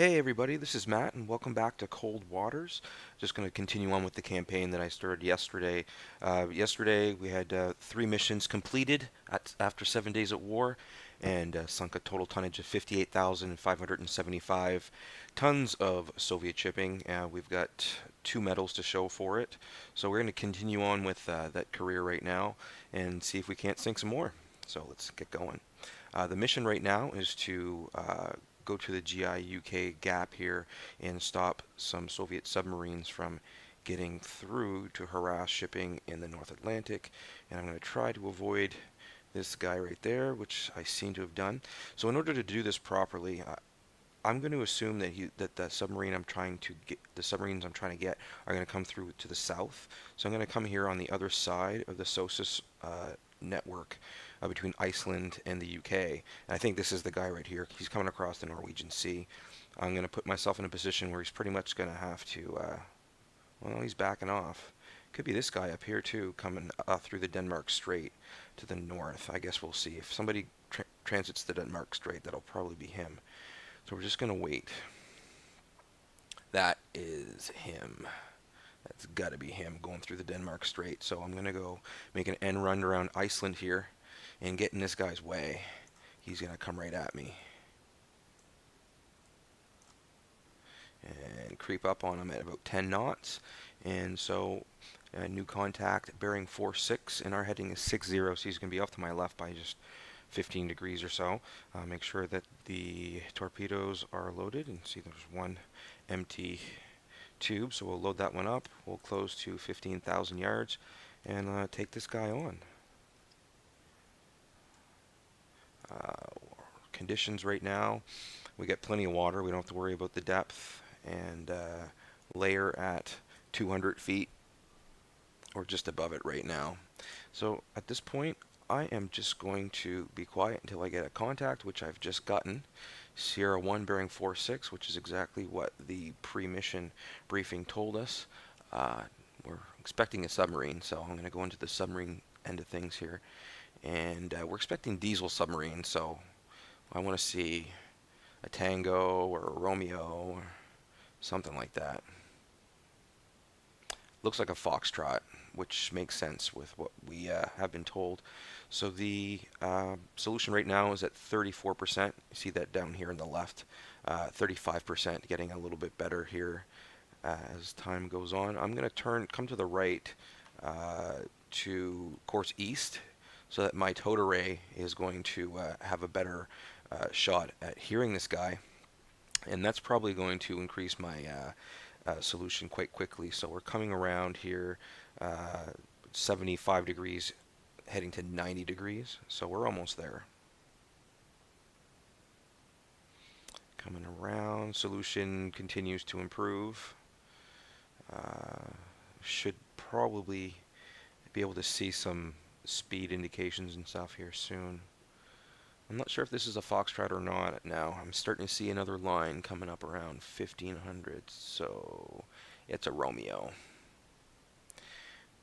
Hey everybody, this is Matt, and welcome back to Cold Waters. Just going to continue on with the campaign that I started yesterday. Yesterday we had 3 missions completed after 7 days at war, and sunk a total tonnage of 58,575 tons of Soviet shipping. We've got 2 medals to show for it, so we're going to continue on with that career right now and see if we can't sink some more. So let's get going. The mission right now is to go to the GI-UK gap here and stop some Soviet submarines from getting through to harass shipping in the North Atlantic. And I'm going to try to avoid this guy right there, which I seem to have done. So in order to do this properly, I'm going to assume that the submarines I'm trying to get are going to come through to the south. So I'm going to come here on the other side of the SOSUS network between Iceland and the UK. And I think this is the guy right here. He's coming across the Norwegian Sea. I'm going to put myself in a position where he's pretty much going to have to. Well, he's backing off. Could be this guy up here too, coming through the Denmark Strait to the north. I guess we'll see. If somebody transits the Denmark Strait, that'll probably be him. So we're just going to wait. That is him. That's got to be him going through the Denmark Strait. So I'm going to go make an end run around Iceland here and get in this guy's way. He's going to come right at me. And creep up on him at about 10 knots. And so new contact bearing 46, and our heading is 60, so he's going to be off to my left by just 15 degrees or so. Make sure that the torpedoes are loaded, and see there's one empty tube, so we'll load that one up. We'll close to 15,000 yards and take this guy on. Conditions right now, we get plenty of water. We don't have to worry about the depth, and layer at 200 feet or just above it right now. So at this point, I am just going to be quiet until I get a contact, which I've just gotten. Sierra 1 bearing 46, which is exactly what the pre-mission briefing told us. We're expecting a submarine, so I'm going to go into the submarine end of things here. And we're expecting diesel submarines, so I want to see a Tango or a Romeo or something like that. Looks like a Foxtrot, which makes sense with what we have been told. So the solution right now is at 34%. You see that down here on the left. 35%, getting a little bit better here as time goes on. I'm going to come to the right to course east, so that my towed array is going to have a better shot at hearing this guy. And that's probably going to increase my solution quite quickly. So we're coming around here 75 degrees heading to 90 degrees, so we're almost there. Coming around, solution continues to improve. Should probably be able to see some speed indications and stuff here soon. I'm not sure if this is a Foxtrot or not now. I'm starting to see another line coming up around 1500, so it's a Romeo.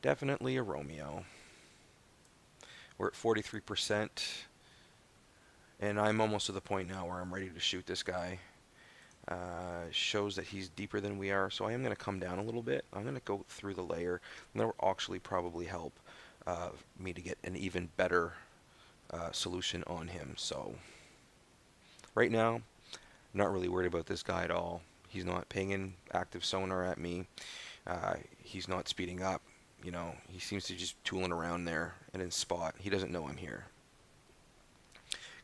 Definitely a Romeo. We're at 43%, and I'm almost to the point now where I'm ready to shoot this guy. Shows that he's deeper than we are, so I am going to come down a little bit. I'm going to go through the layer, and that will actually probably help me to get an even better solution on him. So right now, I'm not really worried about this guy at all. He's not pinging active sonar at me. He's not speeding up. You know, he seems to just tooling around there in his spot. He doesn't know I'm here.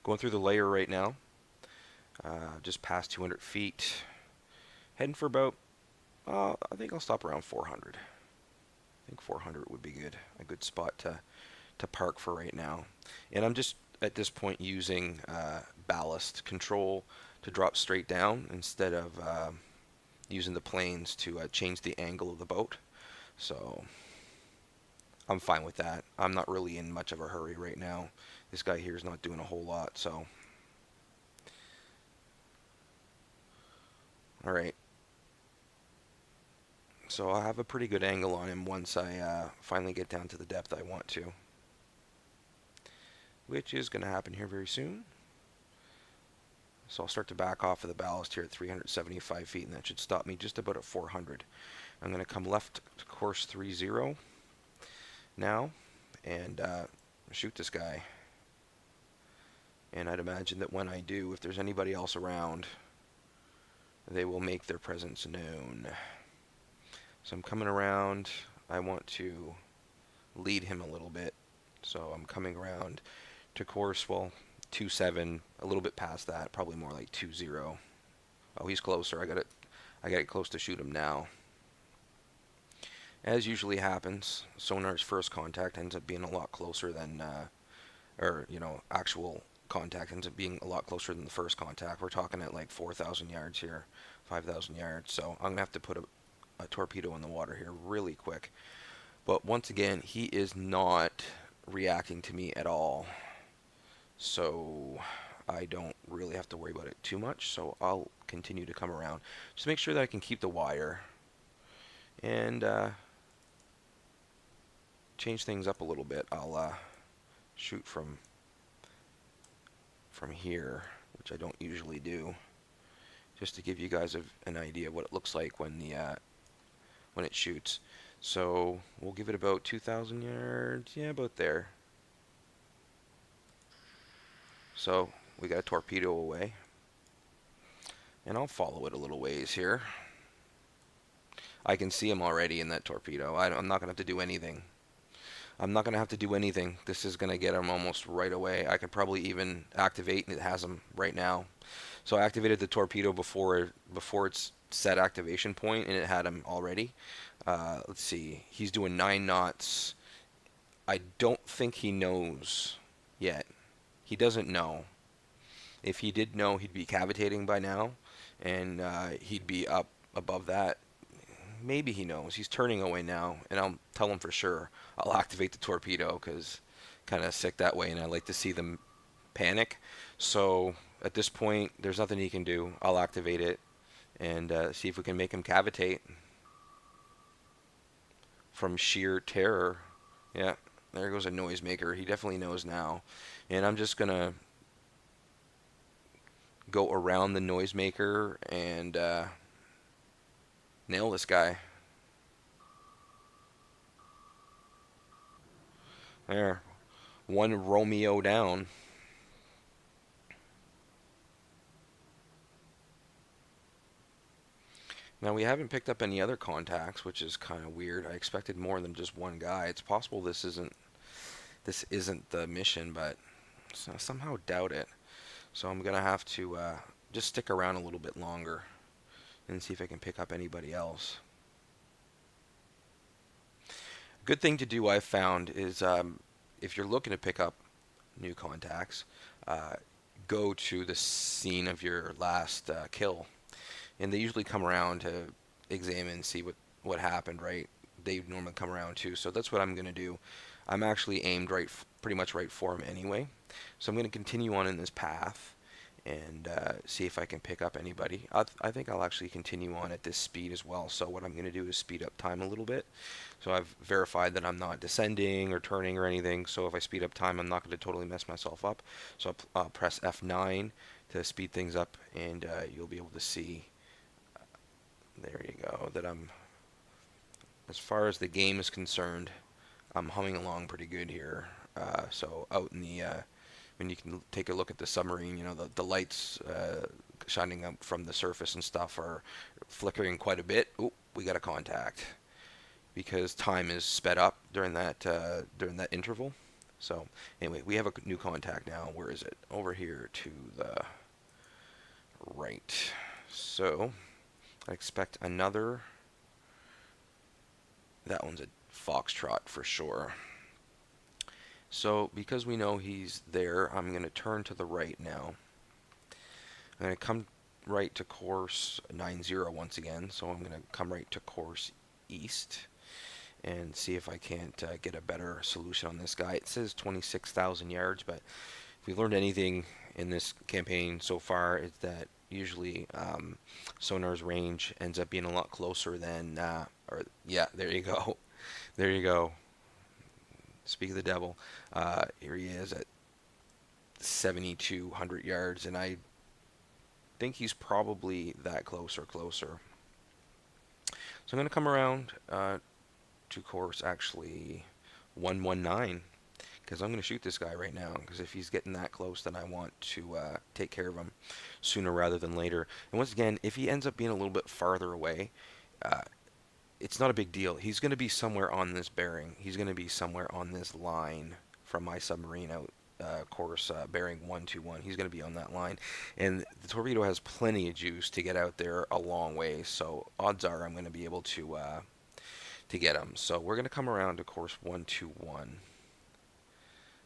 Going through the layer right now, just past 200 feet. Heading for about, I think I'll stop around 400. I think 400 would be good, a good spot to park for right now. And I'm just at this point using ballast control to drop straight down instead of using the planes to change the angle of the boat. So I'm fine with that. I'm not really in much of a hurry right now. This guy here is not doing a whole lot, so. Alright. So I'll have a pretty good angle on him once I finally get down to the depth I want to, which is going to happen here very soon. So I'll start to back off of the ballast here at 375 feet, and that should stop me just about at 400. I'm going to come left to course 30 now and shoot this guy. And I'd imagine that when I do, if there's anybody else around, they will make their presence known. So I'm coming around. I want to lead him a little bit. So I'm coming around to course, well, 27, a little bit past that, probably more like 20. Oh, he's closer. I got it close to shoot him now. As usually happens, sonar's first contact ends up being a lot closer than, actual contact ends up being a lot closer than the first contact. We're talking at like 4,000 yards here, 5,000 yards. So I'm going to have to put a torpedo in the water here really quick. But once again, he is not reacting to me at all. So I don't really have to worry about it too much. So I'll continue to come around. Just make sure that I can keep the wire. And change things up a little bit. I'll shoot from here, which I don't usually do, just to give you guys an idea of what it looks like when it shoots. So we'll give it about 2,000 yards, yeah, about there. So we got a torpedo away, and I'll follow it a little ways here. I can see him already in that torpedo. I'm not gonna have to do anything. This is going to get him almost right away. I could probably even activate, and it has him right now. So I activated the torpedo before its set activation point, and it had him already. Let's see. He's doing 9 knots. I don't think he knows yet. He doesn't know. If he did know, he'd be cavitating by now, and he'd be up above that. Maybe he knows. He's turning away now, and I'll tell him for sure. I'll activate the torpedo because kind of sick that way, and I like to see them panic. So at this point, there's nothing he can do. I'll activate it and see if we can make him cavitate from sheer terror. Yeah, there goes a noisemaker. He definitely knows now. And I'm just going to go around the noisemaker and nail this guy. There. One Romeo down. Now we haven't picked up any other contacts, which is kind of weird. I expected more than just one guy. It's possible this isn't the mission, but I somehow doubt it. So I'm gonna have to just stick around a little bit longer and see if I can pick up anybody else. Good thing to do, I've found, is if you're looking to pick up new contacts, go to the scene of your last kill, and they usually come around to examine and see what happened, right? They normally come around too, so that's what I'm going to do. I'm actually aimed pretty much right for him anyway, so I'm going to continue on in this path and see if I can pick up anybody. I think I'll actually continue on at this speed as well. So what I'm going to do is speed up time a little bit. So I've verified that I'm not descending or turning or anything. So if I speed up time, I'm not going to totally mess myself up. So I'll press F9 to speed things up, and you'll be able to see, there you go, that as far as the game is concerned, I'm humming along pretty good here. So out in the when you can take a look at the submarine, the lights shining up from the surface and stuff are flickering quite a bit. Oop, we got a contact because time is sped up during that interval. So anyway, we have a new contact now. Where is it? Over here to the right. So I expect another. That one's a Foxtrot for sure. So because we know he's there, I'm going to turn to the right now. I'm going to come right to course 90 once again. So I'm going to come right to course east and see if I can't get a better solution on this guy. It says 26,000 yards, but if we learned anything in this campaign so far, it's that usually sonar's range ends up being a lot closer than, yeah, there you go. There you go. Speak of the devil. Here he is at 7,200 yards, and I think he's probably that close or closer. So I'm going to come around to course actually 119 because I'm going to shoot this guy right now because if he's getting that close, then I want to take care of him sooner rather than later. And once again, if he ends up being a little bit farther away, uh, it's not a big deal. He's going to be somewhere on this bearing. He's going to be somewhere on this line from my submarine out course bearing 121. He's going to be on that line. And the torpedo has plenty of juice to get out there a long way. So odds are I'm going to be able to get him. So we're going to come around to course 121.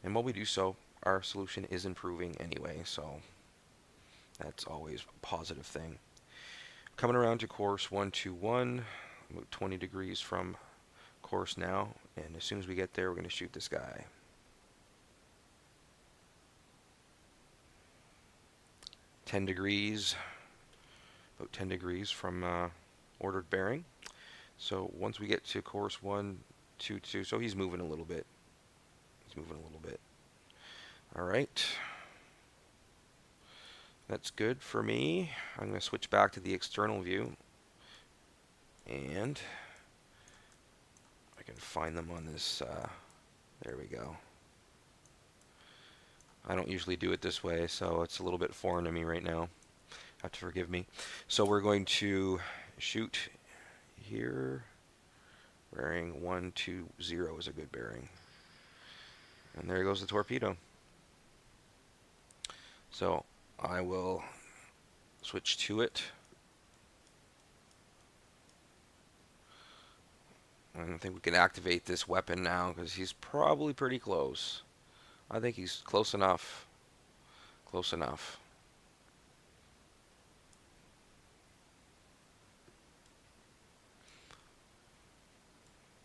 And while we do so, our solution is improving anyway. So that's always a positive thing. Coming around to course 121. About 20 degrees from course now, and as soon as we get there, we're going to shoot this guy. 10 degrees, about 10 degrees from ordered bearing. So once we get to course 122, so he's moving a little bit. He's moving a little bit. All right. That's good for me. I'm going to switch back to the external view. And I can find them on this, there we go. I don't usually do it this way, so it's a little bit foreign to me right now. Have to forgive me. So we're going to shoot here. Bearing 120 is a good bearing. And there goes the torpedo. So I will switch to it. I think we can activate this weapon now because he's probably pretty close. I think he's close enough. Close enough.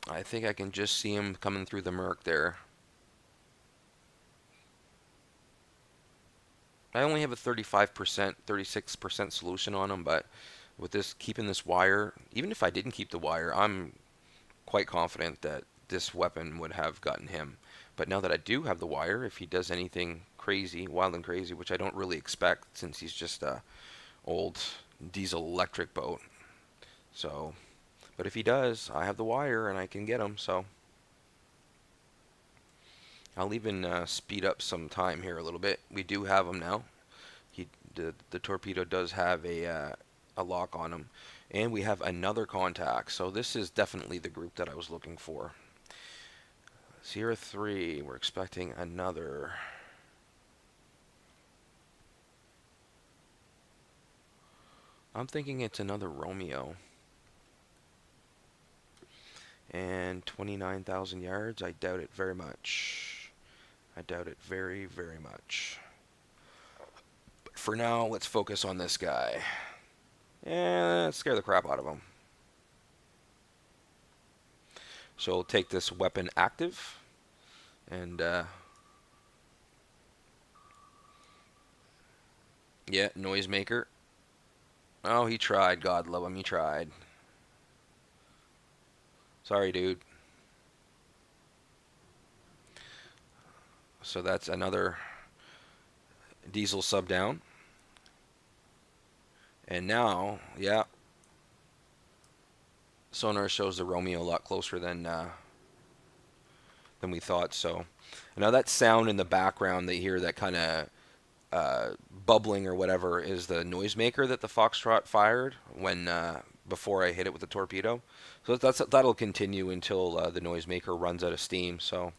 I think I can just see him coming through the murk there. I only have a 35%, 36% solution on him, but with this, keeping this wire, even if I didn't keep the wire, I'm quite confident that this weapon would have gotten him. But now that I do have the wire, if he does anything crazy, wild and crazy, which I don't really expect since he's just a old diesel electric boat. So, but if he does, I have the wire and I can get him, so I'll even speed up some time here a little bit. We do have him now. The torpedo does have a lock on him. And we have another contact. So this is definitely the group that I was looking for. Sierra 3, we're expecting another. I'm thinking it's another Romeo. And 29,000 yards, I doubt it very much. I doubt it very, very much. But for now, let's focus on this guy. And scare the crap out of him. So we'll take this weapon active. And, yeah, noisemaker. Oh, he tried. God love him, he tried. Sorry, dude. So that's another diesel sub down. And now, yeah, sonar shows the Romeo a lot closer than we thought. So now that sound in the background that you hear, that kind of bubbling or whatever, is the noisemaker that the Foxtrot fired when before I hit it with the torpedo. So that'll continue until the noisemaker runs out of steam. So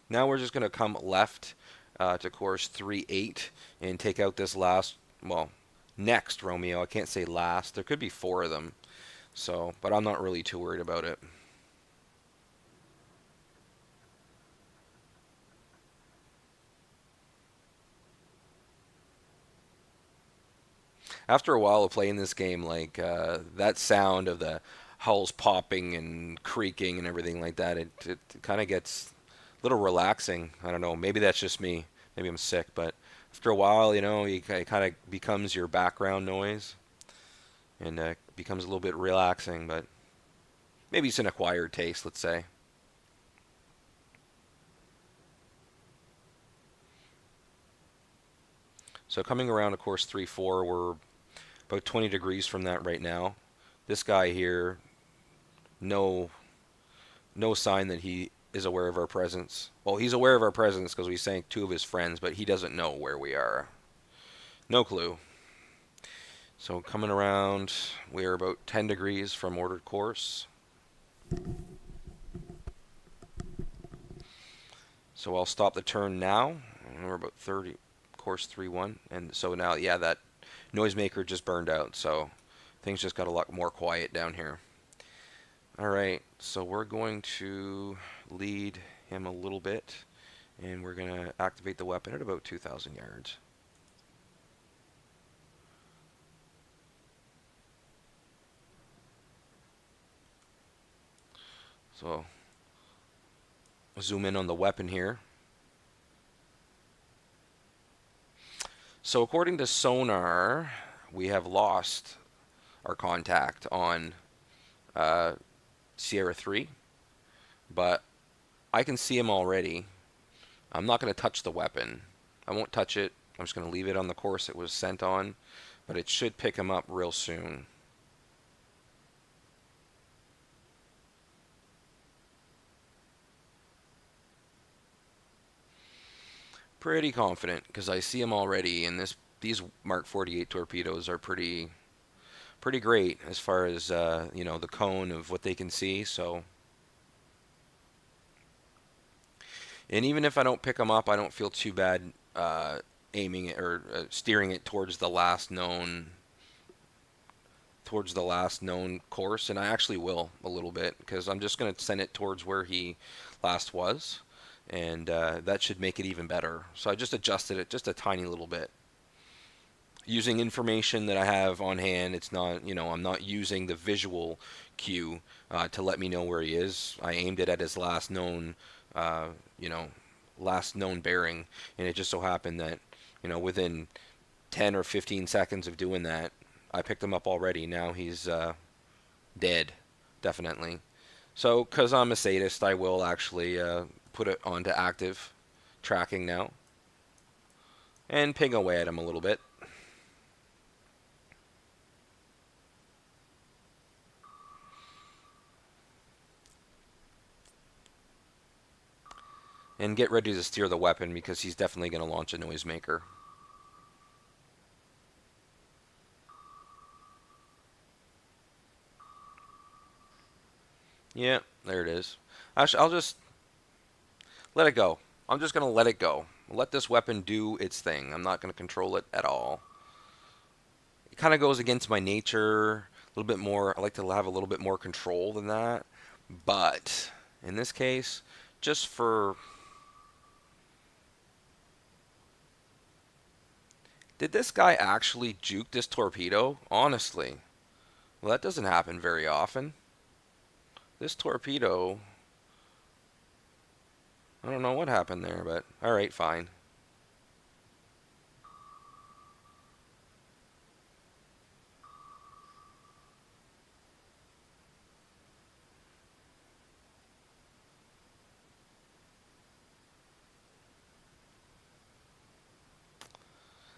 now we're just going to come left to course 38 and take out this last, well, next Romeo. I can't say last. There could be 4 of them. So, but I'm not really too worried about it. After a while of playing this game, like that sound of the hulls popping and creaking and everything like that, it kind of gets a little relaxing. I don't know. Maybe that's just me. Maybe I'm sick, but after a while, you know, it kind of becomes your background noise and becomes a little bit relaxing. But maybe it's an acquired taste, let's say. So coming around to course 3-4, we're about 20 degrees from that right now. This guy here, no no sign that he is aware of our presence. Well, he's aware of our presence because we sank 2 of his friends, but he doesn't know where we are. No clue. So coming around, we are about 10 degrees from ordered course. So I'll stop the turn now. And we're about 30, course 3-1. And so now, yeah, that noisemaker just burned out. So things just got a lot more quiet down here. All right, so we're going to lead him a little bit. And we're going to activate the weapon at about 2,000 yards. So zoom in on the weapon here. So according to sonar, we have lost our contact on Sierra 3, but I can see him already. I'm not going to touch the weapon. I won't touch it. I'm just going to leave it on the course it was sent on, but it should pick him up real soon. Pretty confident because I see him already, and these Mark 48 torpedoes are pretty great as far as you know, the cone of what they can see. So, and even if I don't pick them up, I don't feel too bad aiming it or steering it towards the last known course, and I actually will a little bit because I'm just going to send it towards where he last was, and that should make it even better. So I just adjusted it just a tiny little bit using information that I have on hand. It's not, you know, I'm not using the visual cue to let me know where he is. I aimed it at his last known, you know, last known bearing, and it just so happened that, you know, within 10 or 15 seconds of doing that, I picked him up already. Now he's dead, definitely. So, because I'm a sadist, I will actually put it onto active tracking now and ping away at him a little bit. And get ready to steer the weapon because he's definitely going to launch a noisemaker. Yeah, there it is. I'll just let it go. I'm just going to let it go. Let this weapon do its thing. I'm not going to control it at all. It kind of goes against my nature a little bit more. I like to have a little bit more control than that. But in this case, just for... Did this guy actually juke this torpedo? Honestly. Well, that doesn't happen very often. This torpedo... I don't know what happened there, but alright, fine.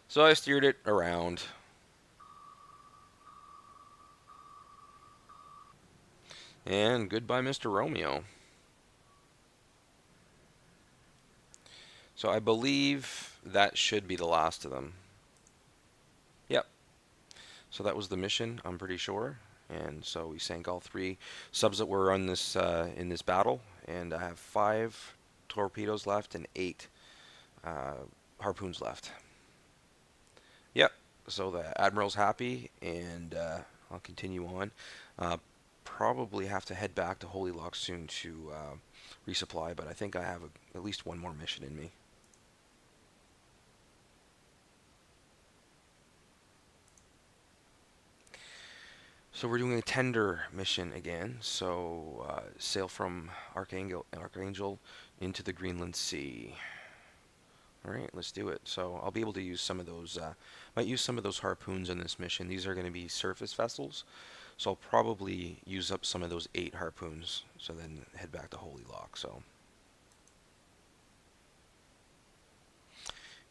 So I steered it around. And goodbye, Mr. Romeo. So I believe that should be the last of them. Yep. So that was the mission, I'm pretty sure. And so we sank all 3 subs that were on this in this battle. And I have 5 torpedoes left and 8 harpoons left. Yep. So the Admiral's happy, and I'll continue on. Probably have to head back to Holy Lock soon to resupply, but I think I have at least one more mission in me. So we're doing a tender mission again. So sail from Archangel into the Greenland Sea. All right, let's do it. So I'll be able to use some of those. Might use some of those harpoons in this mission. These are going to be surface vessels, so I'll probably use up some of those 8 harpoons. So then head back to Holy Lock. So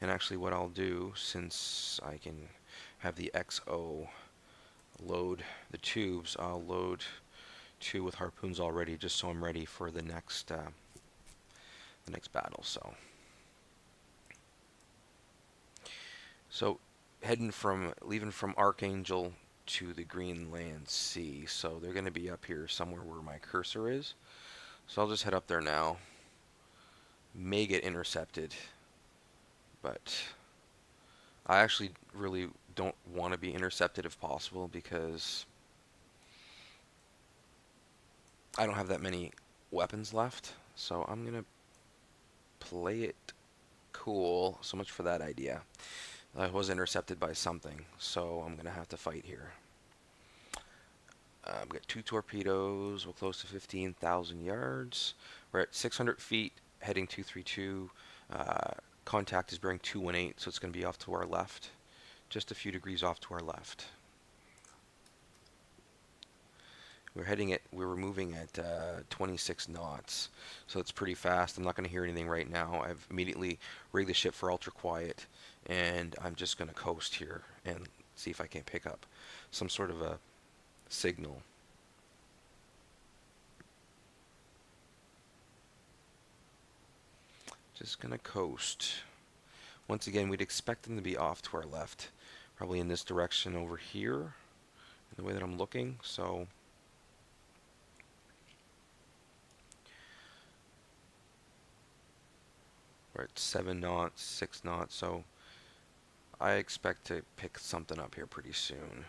And actually what I'll do, since I can have the XO load the tubes, I'll load 2 with harpoons already, just so I'm ready for the next battle. So leaving from Archangel to the Greenland Sea. So they're going to be up here somewhere where my cursor is. So I'll just head up there now. May get intercepted, but I actually really don't want to be intercepted if possible, because I don't have that many weapons left. So I'm going to play it cool. So much for that idea. I was intercepted by something, so I'm going to have to fight here. We've got 2 torpedoes. We're close to 15,000 yards. We're at 600 feet, heading 232. Contact is bearing 218, so it's going to be off to our left. Just a few degrees off to our left. We're moving at 26 knots, so it's pretty fast. I'm not going to hear anything right now. I've immediately rigged the ship for ultra quiet, and I'm just going to coast here and see if I can pick up some sort of a signal. Just going to coast. Once again, we'd expect them to be off to our left, probably in this direction over here, the way that I'm looking. So we're at 7 knots, 6 knots, so I expect to pick something up here pretty soon.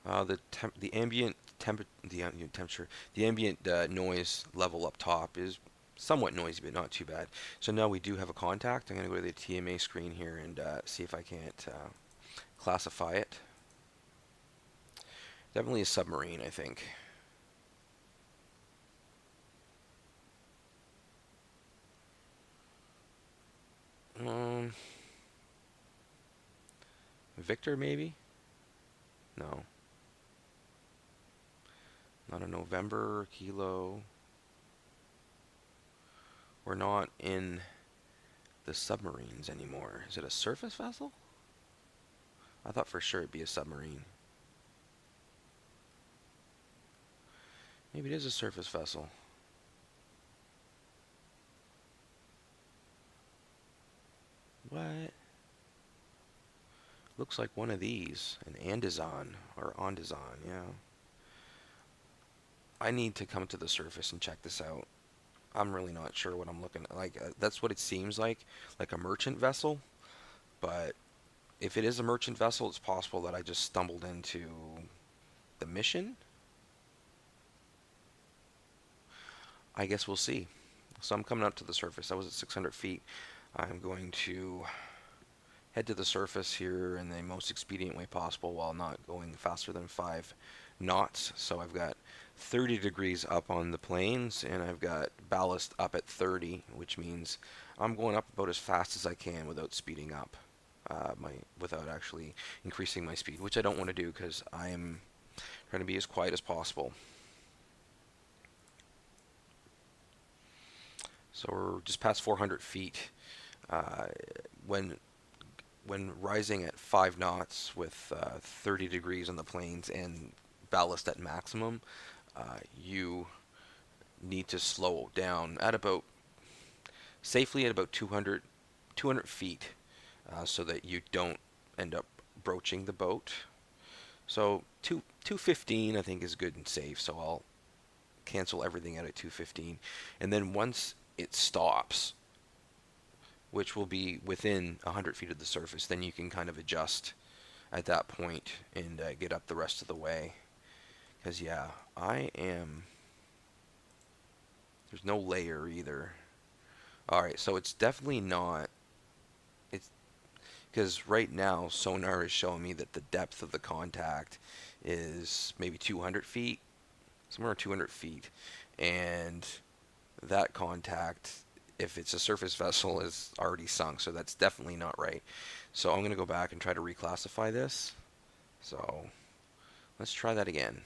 The ambient temperature, the ambient noise level up top is somewhat noisy, but not too bad. So now we do have a contact. I'm going to go to the TMA screen here and see if I can't classify it. Definitely a submarine, I think. Victor, maybe? No. Not a November Kilo. We're not in the submarines anymore. Is it a surface vessel? I thought for sure it'd be a submarine. Maybe it is a surface vessel. What? Looks like one of these. An Andazon or Ondazon, yeah. I need to come to the surface and check this out. I'm really not sure what I'm looking at. Like, that's what it seems like a merchant vessel. But if it is a merchant vessel, it's possible that I just stumbled into the mission. I guess we'll see. So I'm coming up to the surface. I was at 600 feet. I'm going to head to the surface here in the most expedient way possible while not going faster than 5 knots. So I've got 30 degrees up on the planes, and I've got ballast up at 30, which means I'm going up about as fast as I can without speeding up, without actually increasing my speed, which I don't want to do because I'm trying to be as quiet as possible. So we're just past 400 feet. When rising at 5 knots with 30 degrees on the planes and ballast at maximum, you need to slow down at about safely at about 200 feet, so that you don't end up broaching the boat. So 215 I think is good and safe, so I'll cancel everything out at 215, and then once it stops, which will be within 100 feet of the surface, then you can kind of adjust at that point and get up the rest of the way. Because, yeah, there's no layer either. Alright, so it's definitely not... Because right now, sonar is showing me that the depth of the contact is maybe 200 feet. Somewhere around 200 feet. And that contact, if it's a surface vessel, is already sunk, so that's definitely not right. So I'm going to go back and try to reclassify this. So let's try that again.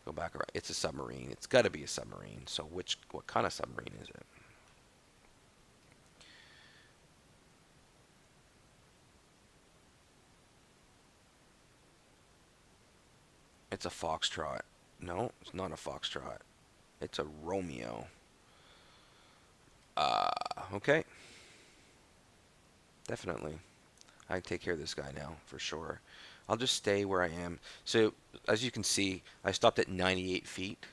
Go back around. It's a submarine. It's got to be a submarine. So what kind of submarine is it? It's a foxtrot. No, it's not a foxtrot. It's a Romeo. Okay. Definitely. I can take care of this guy now, for sure. I'll just stay where I am. So, as you can see, I stopped at 98 feet.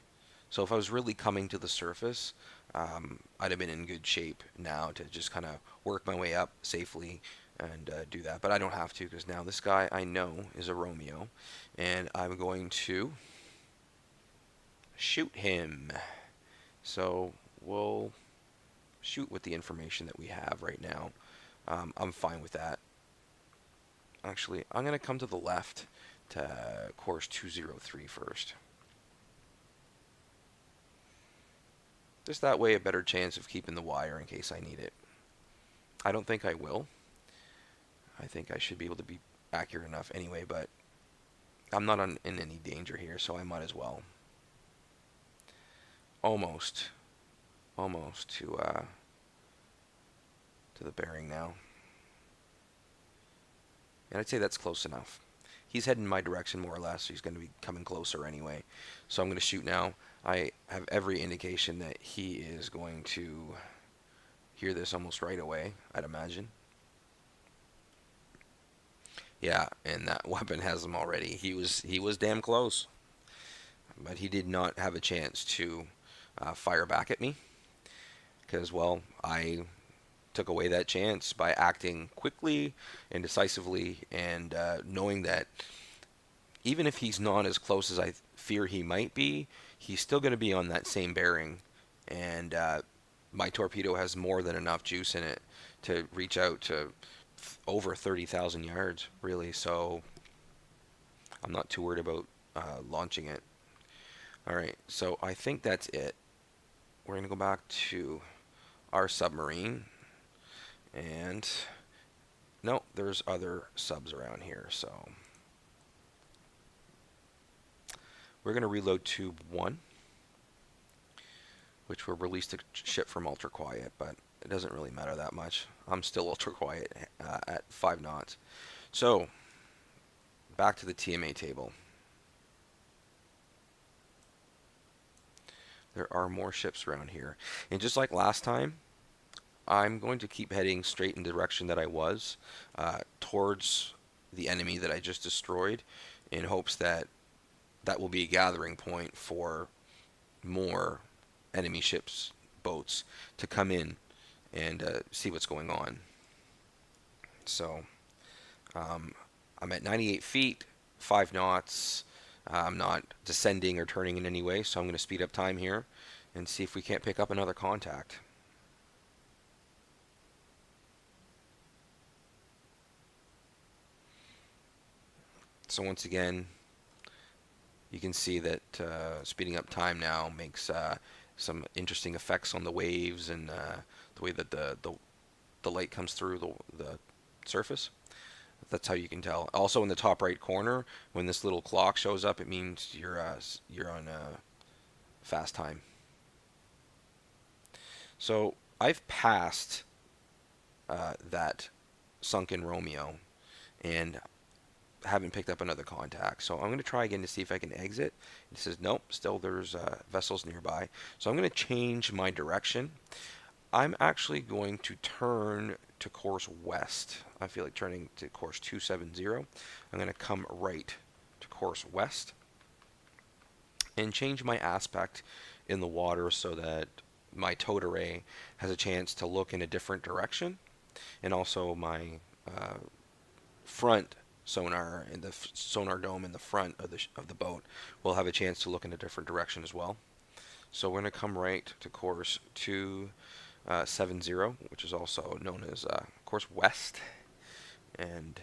So if I was really coming to the surface, I'd have been in good shape now to just kind of work my way up safely and do that. But I don't have to, because now this guy I know is a Romeo, and I'm going to shoot him. So we'll shoot with the information that we have right now. I'm fine with that. Actually, I'm going to come to the left to course 203 first. Just that way, a better chance of keeping the wire in case I need it. I don't think I will. I think I should be able to be accurate enough anyway, but I'm not in any danger here, so I might as well. Almost to the bearing now. And I'd say that's close enough. He's heading my direction more or less, so he's going to be coming closer anyway. So I'm going to shoot now. I have every indication that he is going to hear this almost right away, I'd imagine. Yeah, and that weapon has him already. He was damn close, but he did not have a chance to fire back at me because, well, I took away that chance by acting quickly and decisively and knowing that even if he's not as close as I fear he might be, he's still going to be on that same bearing, and my torpedo has more than enough juice in it to reach out to over 30,000 yards, really, so I'm not too worried about launching it. Alright, so I think that's it. We're going to go back to our submarine, and no, there's other subs around here, so we're going to reload tube 1, which will release the ship from ultra quiet, but it doesn't really matter that much. I'm still ultra quiet at 5 knots. So, back to the TMA table. There are more ships around here. And just like last time, I'm going to keep heading straight in the direction that I was, towards the enemy that I just destroyed, in hopes that that will be a gathering point for more enemy ships, boats, to come in and see what's going on. So, I'm at 98 feet, 5 knots. I'm not descending or turning in any way, so I'm going to speed up time here and see if we can't pick up another contact. So once again, you can see that speeding up time now makes some interesting effects on the waves and the way that the light comes through the surface. That's how you can tell. Also, in the top right corner, when this little clock shows up, it means you're on fast time. So I've passed that sunken Romeo and haven't picked up another contact. So I'm going to try again to see if I can exit. It says nope, still there's vessels nearby. So I'm going to change my direction. I'm actually going to turn to course west. I feel like turning to course 270. I'm going to come right to course west and change my aspect in the water so that my towed array has a chance to look in a different direction, and also my front sonar and the sonar dome in the front of the boat will have a chance to look in a different direction as well. So we're going to come right to course 270, which is also known as course west, and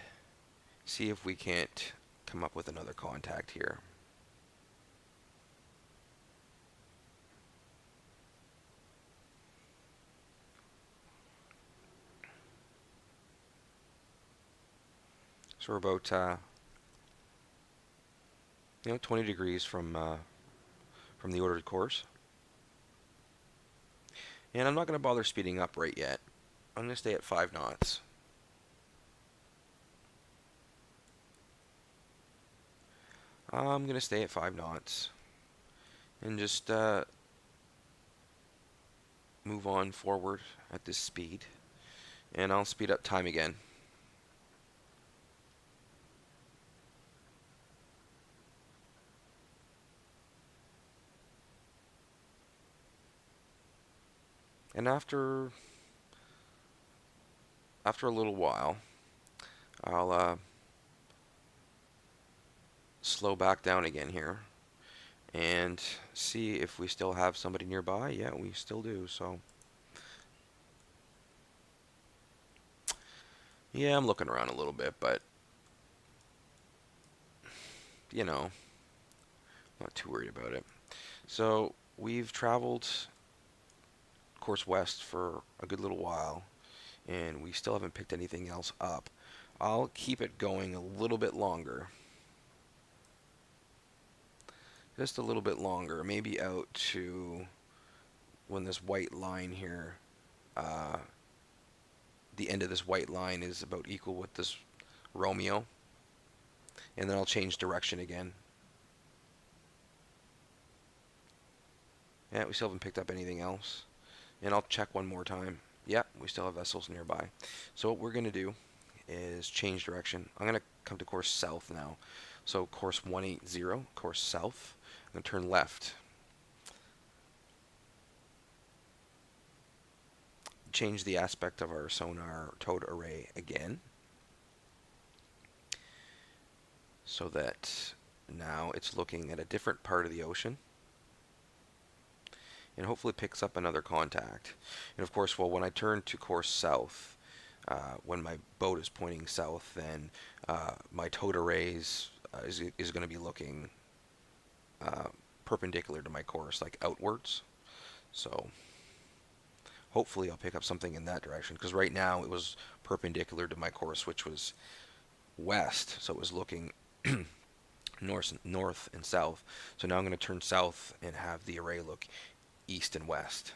see if we can't come up with another contact here. So we're about 20 degrees from the ordered course. And I'm not going to bother speeding up right yet. I'm going to stay at 5 knots. I'm going to stay at 5 knots and just move on forward at this speed. And I'll speed up time again. And after a little while, I'll slow back down again here and see if we still have somebody nearby. Yeah, we still do. So yeah, I'm looking around a little bit, but you know, not too worried about it. So we've traveled course west for a good little while, and we still haven't picked anything else up. I'll keep it going a little bit longer. Just a little bit longer, maybe out to when this white line here, uh, the end of this white line is about equal with this Romeo, and then I'll change direction again. Yeah, we still haven't picked up anything else. And I'll check one more time. Yeah, we still have vessels nearby. So what we're going to do is change direction. I'm going to come to course south now. So course 180, course south. I'm going to turn left. Change the aspect of our sonar towed array again, so that now it's looking at a different part of the ocean and hopefully picks up another contact. And of course, well, when I turn to course south, when my boat is pointing south, then my towed arrays is going to be looking uh, perpendicular to my course, like outwards. So hopefully I'll pick up something in that direction, because right now it was perpendicular to my course, which was west, so it was looking north and south. So now I'm going to turn south and have the array look east and west.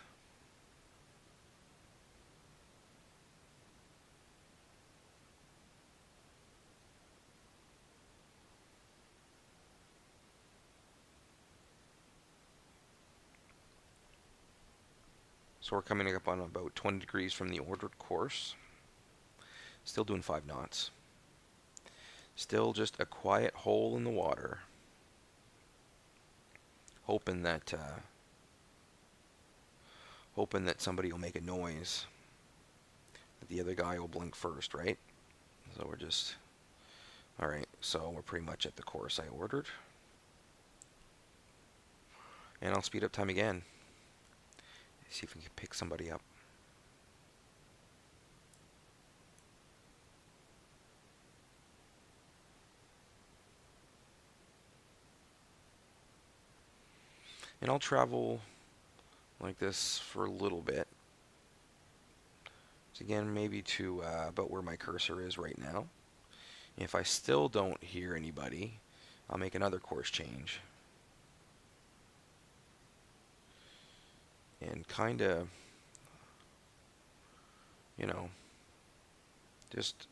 So we're coming up on about 20 degrees from the ordered course. Still doing 5 knots. Still just a quiet hole in the water. Hoping that somebody will make a noise. That the other guy will blink first, right? So we're just... Alright, so we're pretty much at the course I ordered. And I'll speed up time again. See if we can pick somebody up. And I'll travel like this for a little bit. So again, maybe to about where my cursor is right now. If I still don't hear anybody, I'll make another course change. And kind of, you know, just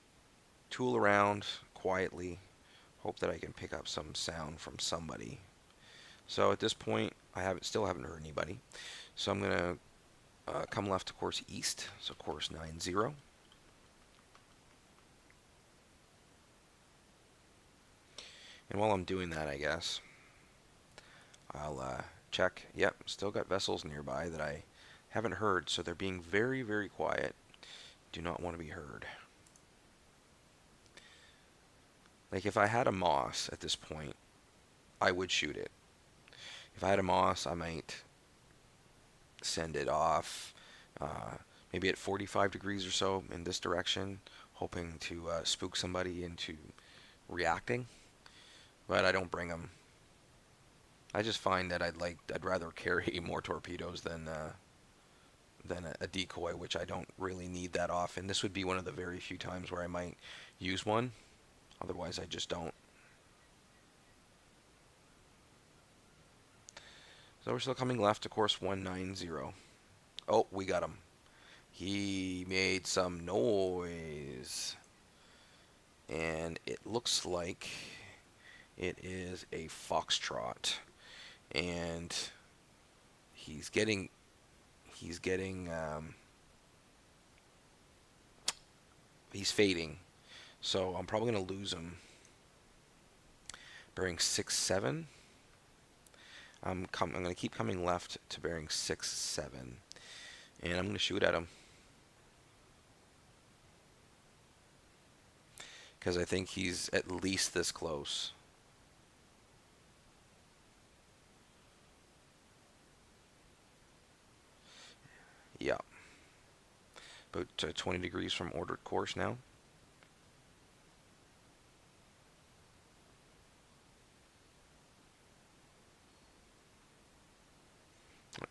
tool around quietly, hope that I can pick up some sound from somebody. So at this point, still haven't heard anybody. So I'm going to come left to course east, so course 90. And while I'm doing that, I guess, I'll check. Yep, still got vessels nearby that I haven't heard, so they're being very, very quiet. Do not want to be heard. Like if I had a Moss at this point, I would shoot it. If I had a Moss, I might send it off maybe at 45 degrees or so in this direction, hoping to spook somebody into reacting. But I don't bring them. I just find that I'd rather carry more torpedoes than a decoy, which I don't really need that often. This would be one of the very few times where I might use one. Otherwise, I just don't. So we're still coming left to course 190. Oh, we got him. He made some noise. And it looks like It is a foxtrot, and he's getting he's getting he's fading. So I'm probably gonna lose him. Bearing 6-7. I'm gonna keep coming left to bearing 6-7, and I'm gonna shoot at him because I think he's at least this close. Yeah, about 20 degrees from ordered course now.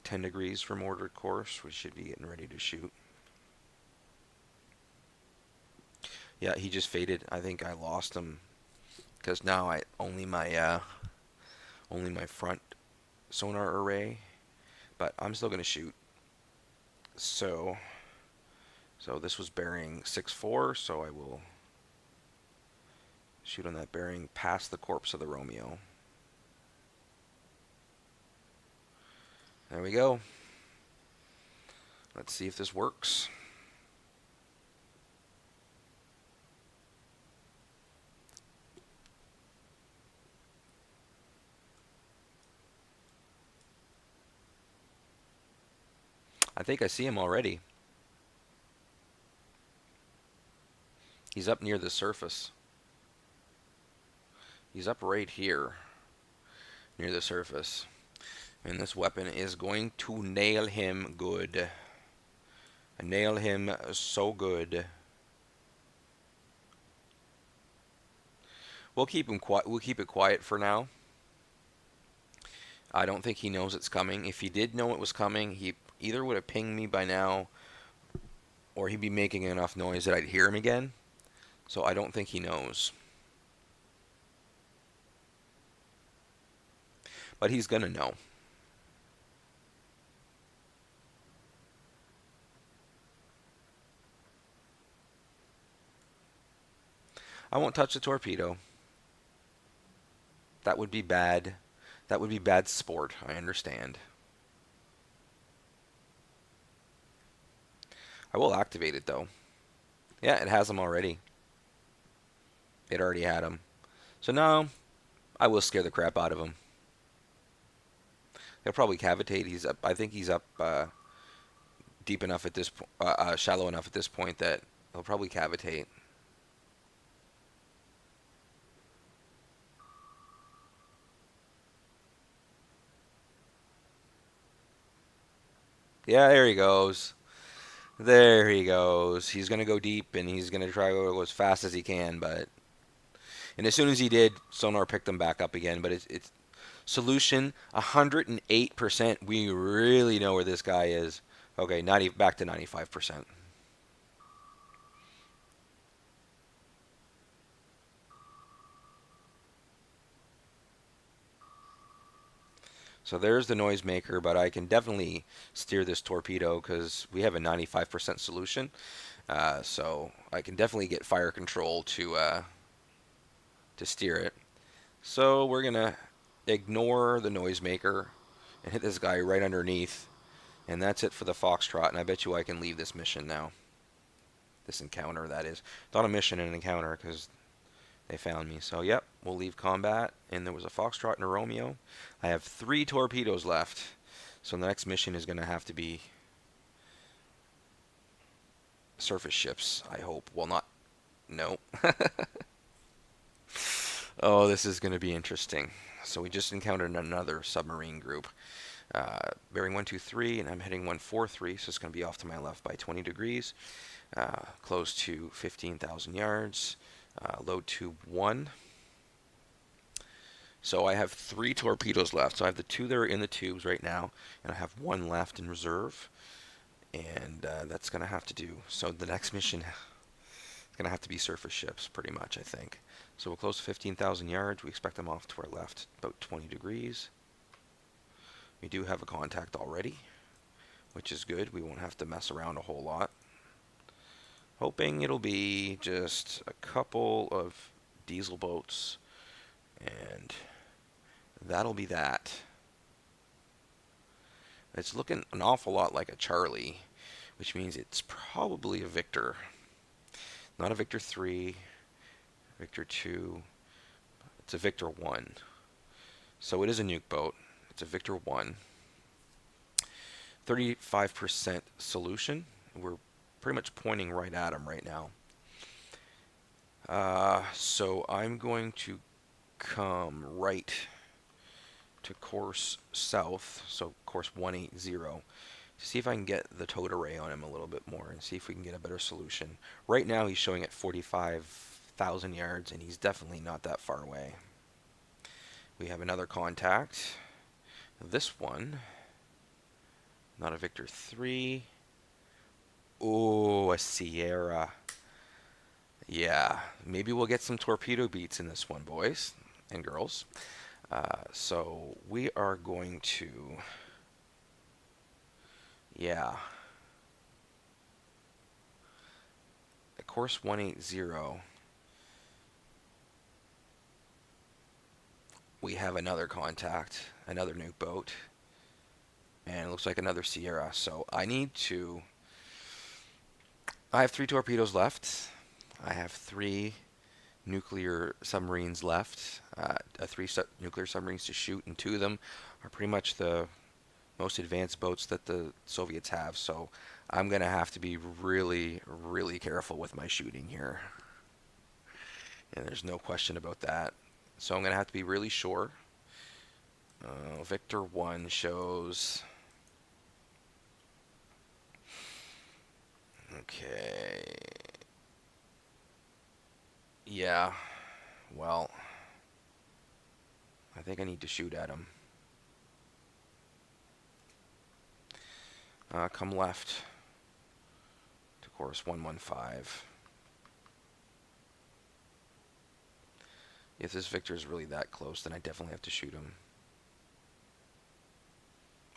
10 degrees from ordered course. We should be getting ready to shoot. Yeah, he just faded. I think I lost him because now I only my front sonar array, but I'm still gonna shoot. So this was bearing 6-4, so I will shoot on that bearing past the corpse of the Romeo. There we go. Let's see if this works. I think I see him already. He's up near the surface. He's up right here near the surface. And this weapon is going to nail him good. Nail him so good. We'll keep him quiet. We'll keep it quiet for now. I don't think he knows it's coming. If he did know it was coming, he either would have pinged me by now, or he'd be making enough noise that I'd hear him again. So I don't think he knows. But he's gonna know. I won't touch the torpedo. That would be bad. That would be bad sport, I understand. I will activate it though. Yeah, it has him already. It already had him. So now I will scare the crap out of him. He'll probably cavitate. He's up. I think he's up deep enough at this, shallow enough at this point that he'll probably cavitate. Yeah, there he goes. There he goes. He's gonna go deep, and he's gonna try to go as fast as he can. And as soon as he did, sonar picked him back up again. But it's solution 108%. We really know where this guy is. Okay, back to 95%. So there's the noisemaker, but I can definitely steer this torpedo because we have a 95% solution. So I can definitely get fire control to steer it. So we're gonna ignore the noisemaker and hit this guy right underneath, and that's it for the Foxtrot. And I bet you I can leave this mission now. This encounter, that is. Not a mission, an encounter, because they found me. So, yep, we'll leave combat. And there was a Foxtrot and a Romeo. I have 3 torpedoes left. So the next mission is going to have to be surface ships, I hope. Well, not... No. Oh, this is going to be interesting. So we just encountered another submarine group. Bearing 123, and I'm heading 143, so it's going to be off to my left by 20 degrees. Close to 15,000 yards. Load tube 1. So I have 3 torpedoes left. So I have the 2 that are in the tubes right now, and I have 1 left in reserve. And that's going to have to do. So the next mission is going to have to be surface ships, pretty much, I think. So we're close to 15,000 yards. We expect them off to our left, about 20 degrees. We do have a contact already, which is good. We won't have to mess around a whole lot. Hoping it'll be just a couple of diesel boats And that'll be that. It's looking an awful lot like a Charlie, which means it's probably a Victor. Not a Victor 3, Victor 2. It's a Victor 1. So it is a nuke boat. It's a Victor 1. 35% solution. We're pretty much pointing right at him right now. So I'm going to come right to course south, so course 180, to see if I can get the towed array on him a little bit more and see if we can get a better solution. Right now he's showing at 45,000 yards, and he's definitely not that far away. We have another contact. This one, not a Victor 3. Oh, a Sierra. Yeah, maybe we'll get some torpedo beats in this one, boys and girls. So we are going to, yeah, at course 180, we have another contact, another nuke boat, and it looks like another Sierra. So I have 3 torpedoes left. I have 3 nuclear submarines left, 3 nuclear submarines to shoot, and 2 of them are pretty much the most advanced boats that the Soviets have. So I'm going to have to be really, really careful with my shooting here. And there's no question about that. So I'm going to have to be really sure. Victor 1 shows... Okay. Yeah. Well, I think I need to shoot at him. Come left to course 115. If this Victor is really that close, then I definitely have to shoot him.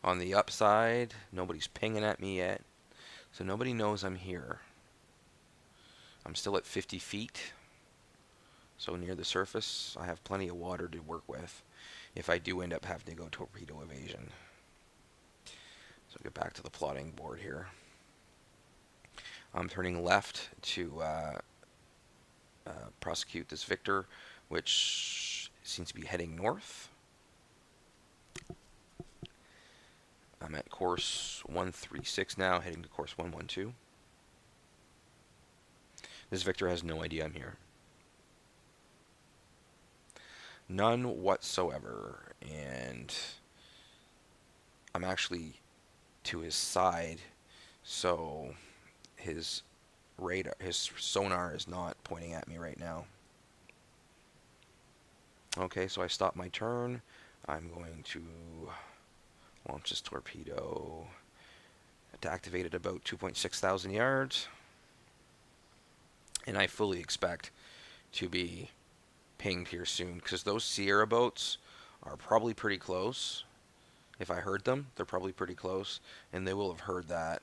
On the upside, nobody's pinging at me yet, so nobody knows I'm here. I'm still at 50 feet, so near the surface. I have plenty of water to work with if I do end up having to go torpedo evasion. So get back to the plotting board here. I'm turning left to prosecute this Victor, which seems to be heading north. I'm at course 136 now, heading to course 112. This Victor has no idea I'm here. None whatsoever. And I'm actually to his side, so his radar, his sonar is not pointing at me right now. Okay, so I stop my turn. I'm going to launch this torpedo to activate at about 2.6 thousand yards. And I fully expect to be pinged here soon, because those Sierra boats are probably pretty close. If I heard them, they're probably pretty close, and they will have heard that.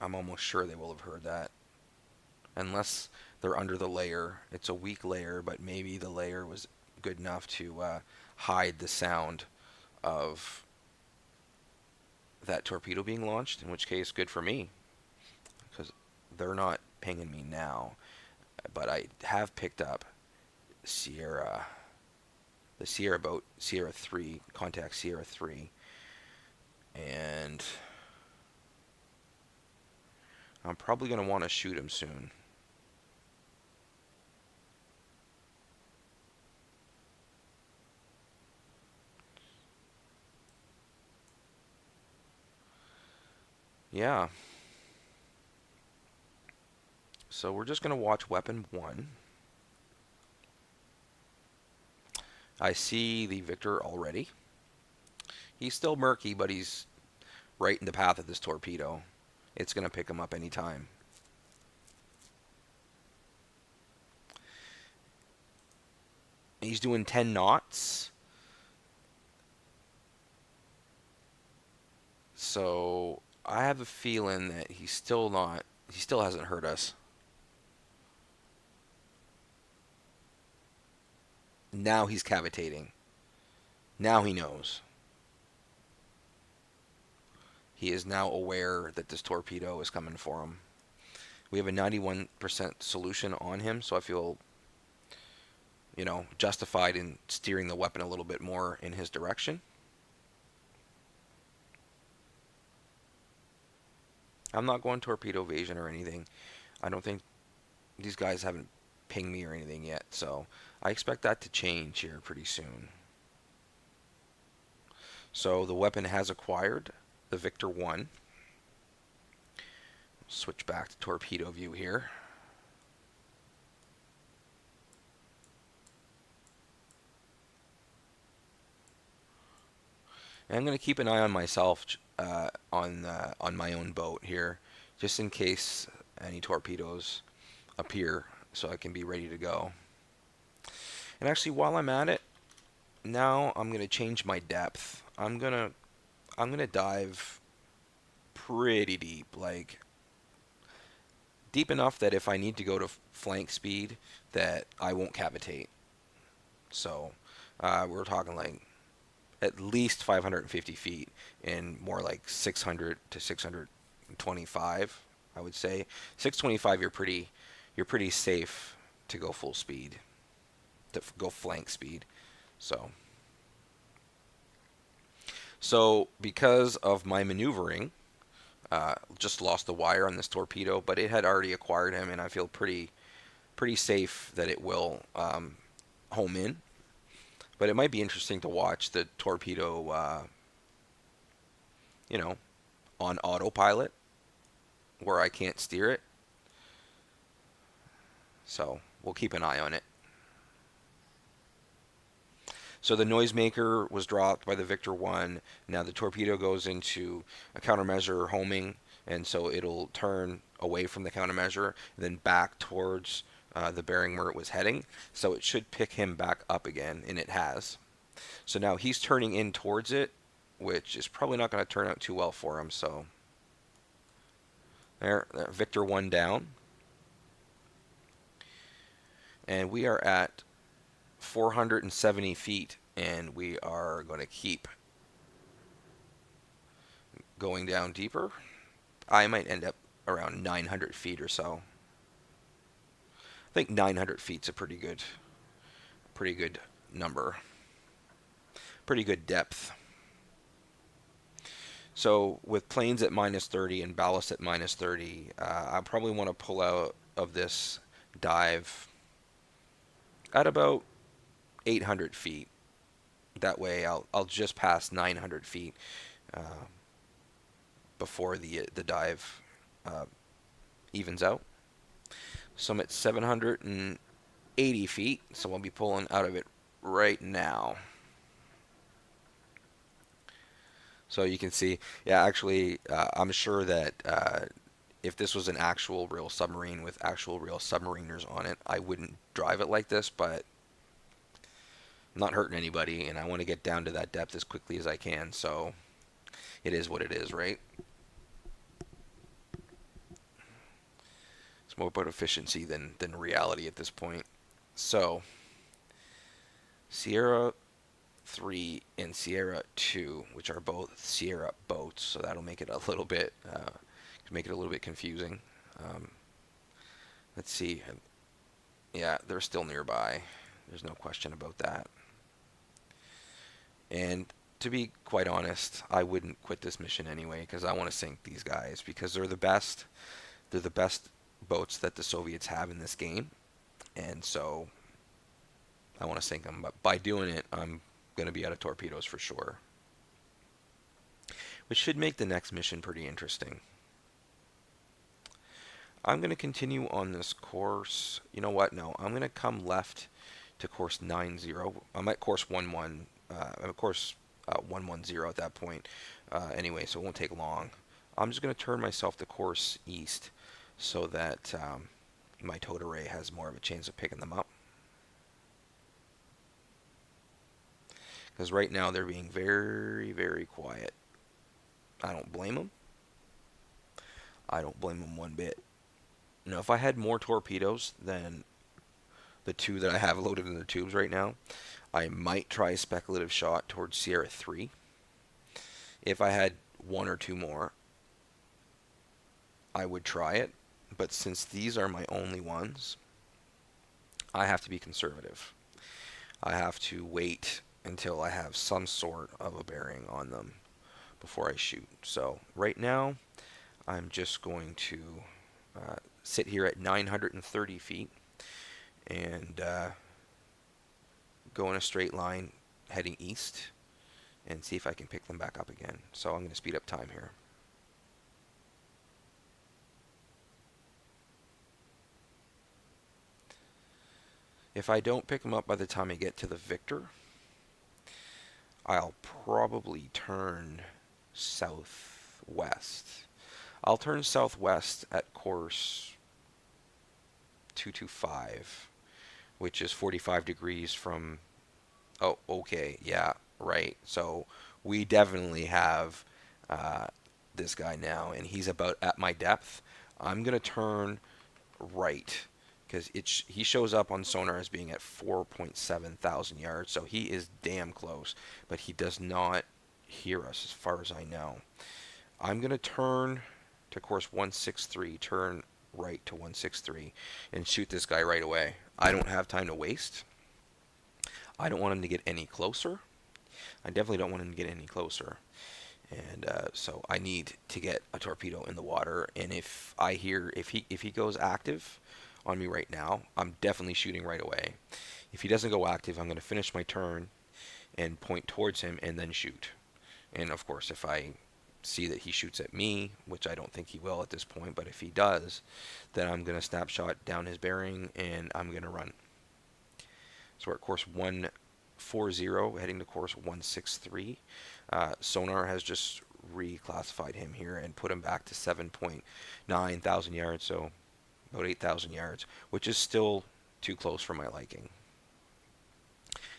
I'm almost sure they will have heard that. Unless they're under the layer. It's a weak layer, but maybe the layer was good enough to hide the sound of that torpedo being launched, in which case, good for me, because they're not pinging me now. But I have picked up Sierra, the Sierra boat, Sierra 3, contact Sierra 3, and I'm probably going to want to shoot him soon. Yeah. So we're just going to watch weapon 1. I see the Victor already. He's still murky, but he's right in the path of this torpedo. It's going to pick him up anytime. He's doing 10 knots. So I have a feeling that he still hasn't heard us. Now he's cavitating. Now he knows. He is now aware that this torpedo is coming for him. We have a 91% solution on him, so I feel, justified in steering the weapon a little bit more in his direction. I'm not going torpedo evasion or anything. I don't think these guys haven't pinged me or anything yet, so I expect that to change here pretty soon. So the weapon has acquired the Victor 1. Switch back to torpedo view here. And I'm going to keep an eye on myself on my own boat here, just in case any torpedoes appear, so I can be ready to go. And actually, while I'm at it, now I'm going to change my depth. I'm going to dive pretty deep, like deep enough that if I need to go to flank speed, that I won't cavitate. So we're talking like at least 550 feet and more like 600 to 625, I would say. 625, you're pretty safe to go full speed, to go flank speed. So because of my maneuvering, just lost the wire on this torpedo, but it had already acquired him, and I feel pretty safe that it will home in. But it might be interesting to watch the torpedo, on autopilot, where I can't steer it. So we'll keep an eye on it. So the noisemaker was dropped by the Victor 1. Now the torpedo goes into a countermeasure homing, and so it'll turn away from the countermeasure, and then back towards the bearing where it was heading. So it should pick him back up again, and it has. So now he's turning in towards it, which is probably not going to turn out too well for him. So there, Victor 1 down. And we are at 470 feet, and we are going to keep going down deeper. I might end up around 900 feet or so. I think 900 feet's a pretty good number. Pretty good depth. So with planes at minus 30 and ballast at minus 30, I probably want to pull out of this dive at about 800 feet. That way I'll just pass 900 feet before the dive evens out. So I'm at 780 feet, so I'll be pulling out of it right now. So you can see, yeah, actually, I'm sure that if this was an actual real submarine with actual real submariners on it, I wouldn't drive it like this, but I'm not hurting anybody, and I want to get down to that depth as quickly as I can, so it is what it is, right? It's more about efficiency than reality at this point. So, Sierra 3 and Sierra 2, which are both Sierra boats, so that'll make it a little bit confusing. Let's see. Yeah, they're still nearby. There's no question about that. And to be quite honest, I wouldn't quit this mission anyway, because I want to sink these guys, because they're the best. They're the best boats that the Soviets have in this game, and so I want to sink them. But by doing it, I'm going to be out of torpedoes for sure, which should make the next mission pretty interesting. I'm going to continue on this course. You know what? No, I'm going to come left to course 90. I'm at course 11. Course 110 at that point. Anyway, so it won't take long. I'm just going to turn myself to course east so that my towed array has more of a chance of picking them up. Because right now they're being very, very quiet. I don't blame them. I don't blame them one bit. If I had more torpedoes, then the two that I have loaded in the tubes right now. I might try a speculative shot towards Sierra 3. If I had one or two more, I would try it. But since these are my only ones, I have to be conservative. I have to wait until I have some sort of a bearing on them before I shoot. So right now, I'm just going to sit here at 930 feet and go in a straight line heading east and see if I can pick them back up again. So I'm going to speed up time here. If I don't pick them up by the time I get to the Victor, I'll probably turn southwest. I'll turn southwest at course 225, which is 45 degrees from... Oh, okay, yeah, right. So we definitely have this guy now, and he's about at my depth. I'm going to turn right because he shows up on sonar as being at 4.7 thousand yards, so he is damn close, but he does not hear us as far as I know. I'm going to turn to course 163, turn right to 163, and shoot this guy right away. I don't have time to waste. I don't want him to get any closer. I definitely don't want him to get any closer. And so I need to get a torpedo in the water. And if he goes active on me right now, I'm definitely shooting right away. If he doesn't go active, I'm going to finish my turn and point towards him and then shoot. And of course, if I see that he shoots at me, which I don't think he will at this point, but if he does, then I'm going to snapshot down his bearing and I'm going to run. So we're at course 140, heading to course 163. Sonar has just reclassified him here and put him back to 7.9 thousand yards, so about 8,000 yards, which is still too close for my liking.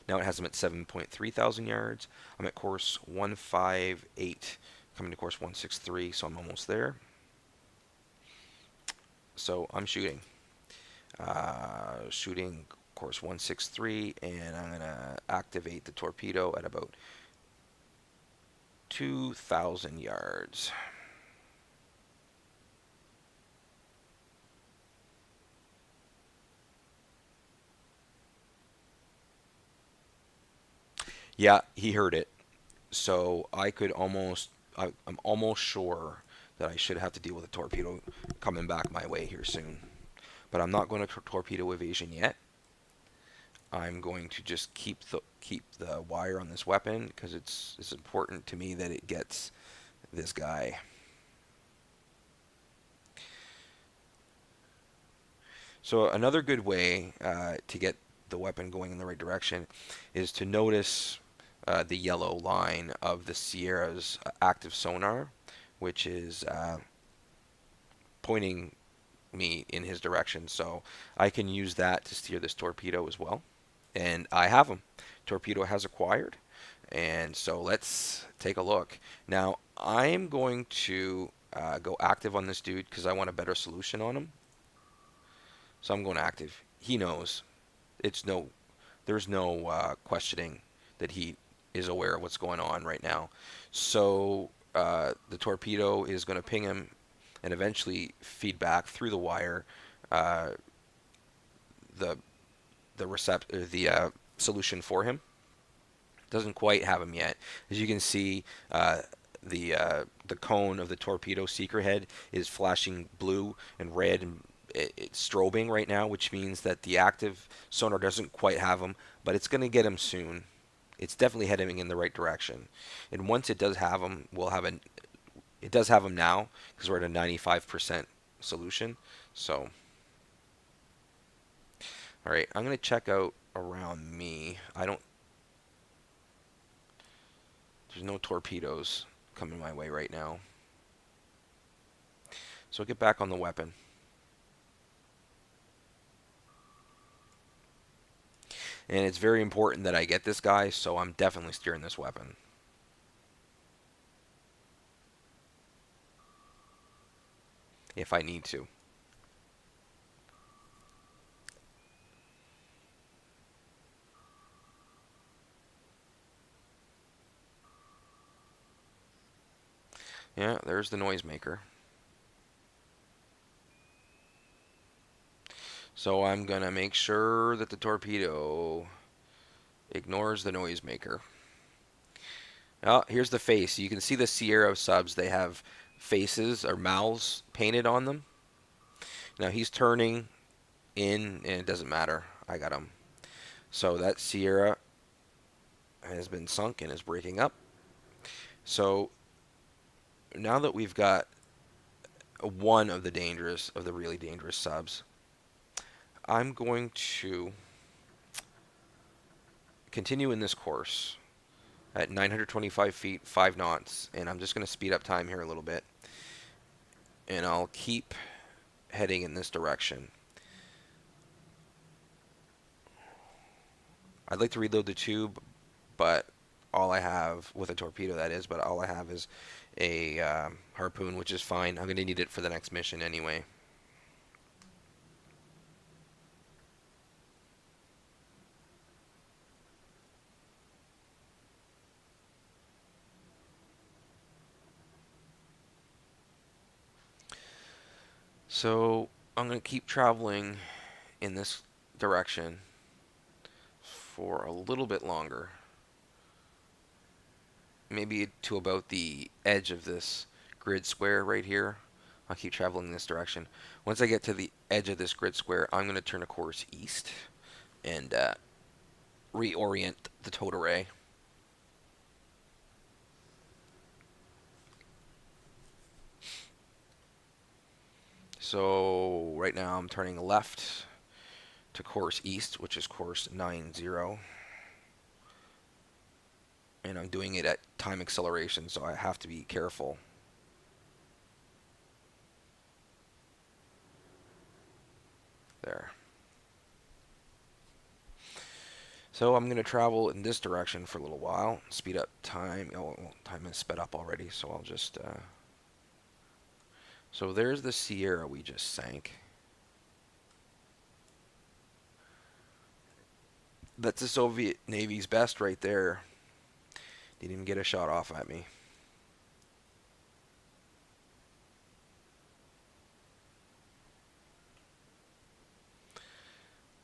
Now it has him at 7.3 thousand yards. I'm at course 158, coming to course 163, so I'm almost there. So I'm shooting. Shooting course 163, and I'm going to activate the torpedo at about 2,000 yards. Yeah, he heard it. So I'm almost sure that I should have to deal with a torpedo coming back my way here soon. But I'm not going to torpedo evasion yet. I'm going to just keep the wire on this weapon because it's important to me that it gets this guy. So another good way to get the weapon going in the right direction is to notice the yellow line of the Sierra's active sonar, which is pointing me in his direction. So I can use that to steer this torpedo as well. And I have him. Torpedo has acquired. And so let's take a look. Now I'm going to go active on this dude because I want a better solution on him. So I'm going active. He knows. There's no questioning that he is aware of what's going on right now. So the torpedo is going to ping him and eventually feed back through the wire the solution for him. Doesn't quite have him yet. As you can see, the cone of the torpedo seeker head is flashing blue and red, and it's strobing right now, which means that the active sonar doesn't quite have him, but it's going to get him soon. It's definitely heading in the right direction. And once it does have him, it does have him now because we're at a 95% solution. So, all right, I'm going to check out around me. There's no torpedoes coming my way right now. So I'll get back on the weapon. And it's very important that I get this guy, so I'm definitely steering this weapon. If I need to. Yeah, there's the noisemaker. So I'm gonna make sure that the torpedo ignores the noisemaker. Oh, here's the face. You can see the Sierra subs. They have faces or mouths painted on them. Now he's turning in, and it doesn't matter. I got him. So that Sierra has been sunk and is breaking up. So now that we've got one of the really dangerous subs, I'm going to continue in this course at 925 feet, 5 knots, and I'm just going to speed up time here a little bit, and I'll keep heading in this direction. I'd like to reload the tube, but all I have, with a torpedo that is, but all I have is a harpoon, which is fine. I'm going to need it for the next mission anyway. So I'm going to keep traveling in this direction for a little bit longer. Maybe to about the edge of this grid square right here. I'll keep traveling in this direction. Once I get to the edge of this grid square, I'm going to turn a course east and reorient the towed array. So right now I'm turning left to course east, which is course 90. And I'm doing it at time acceleration, so I have to be careful. There. So I'm going to travel in this direction for a little while, speed up time. Oh, time is sped up already, so I'll just... So there's the Sierra we just sank. That's the Soviet Navy's best right there. Didn't even get a shot off at me.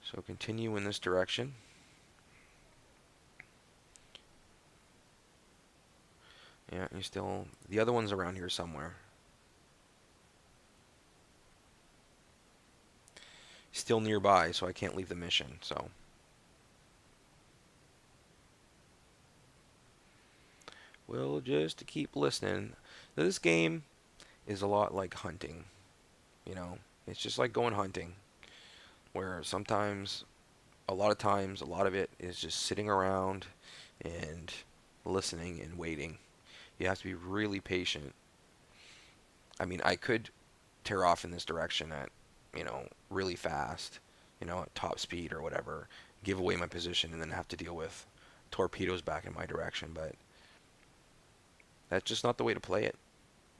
So continue in this direction. Yeah, you still... The other one's around here somewhere. Still nearby, so I can't leave the mission, so... Well, just to keep listening. This game is a lot like hunting. You know, it's just like going hunting, where sometimes, a lot of times, a lot of it is just sitting around and listening and waiting. You have to be really patient. I mean, I could tear off in this direction at, really fast, at top speed or whatever, give away my position, and then have to deal with torpedoes back in my direction, but that's just not the way to play it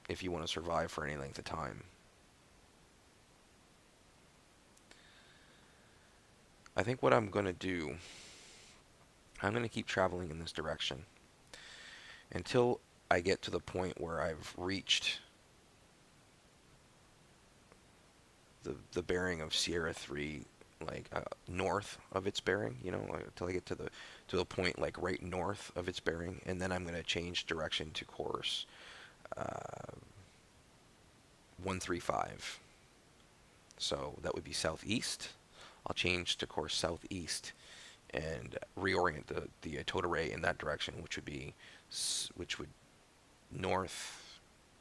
if you want to survive for any length of time. I think what I'm going to do, I'm going to keep traveling in this direction until I get to the point where I've reached the bearing of Sierra 3, like north of its bearing, until I get to the point like right north of its bearing, and then I'm going to change direction to course 135. So that would be southeast. I'll change to course southeast and reorient the towed array in that direction, which would north,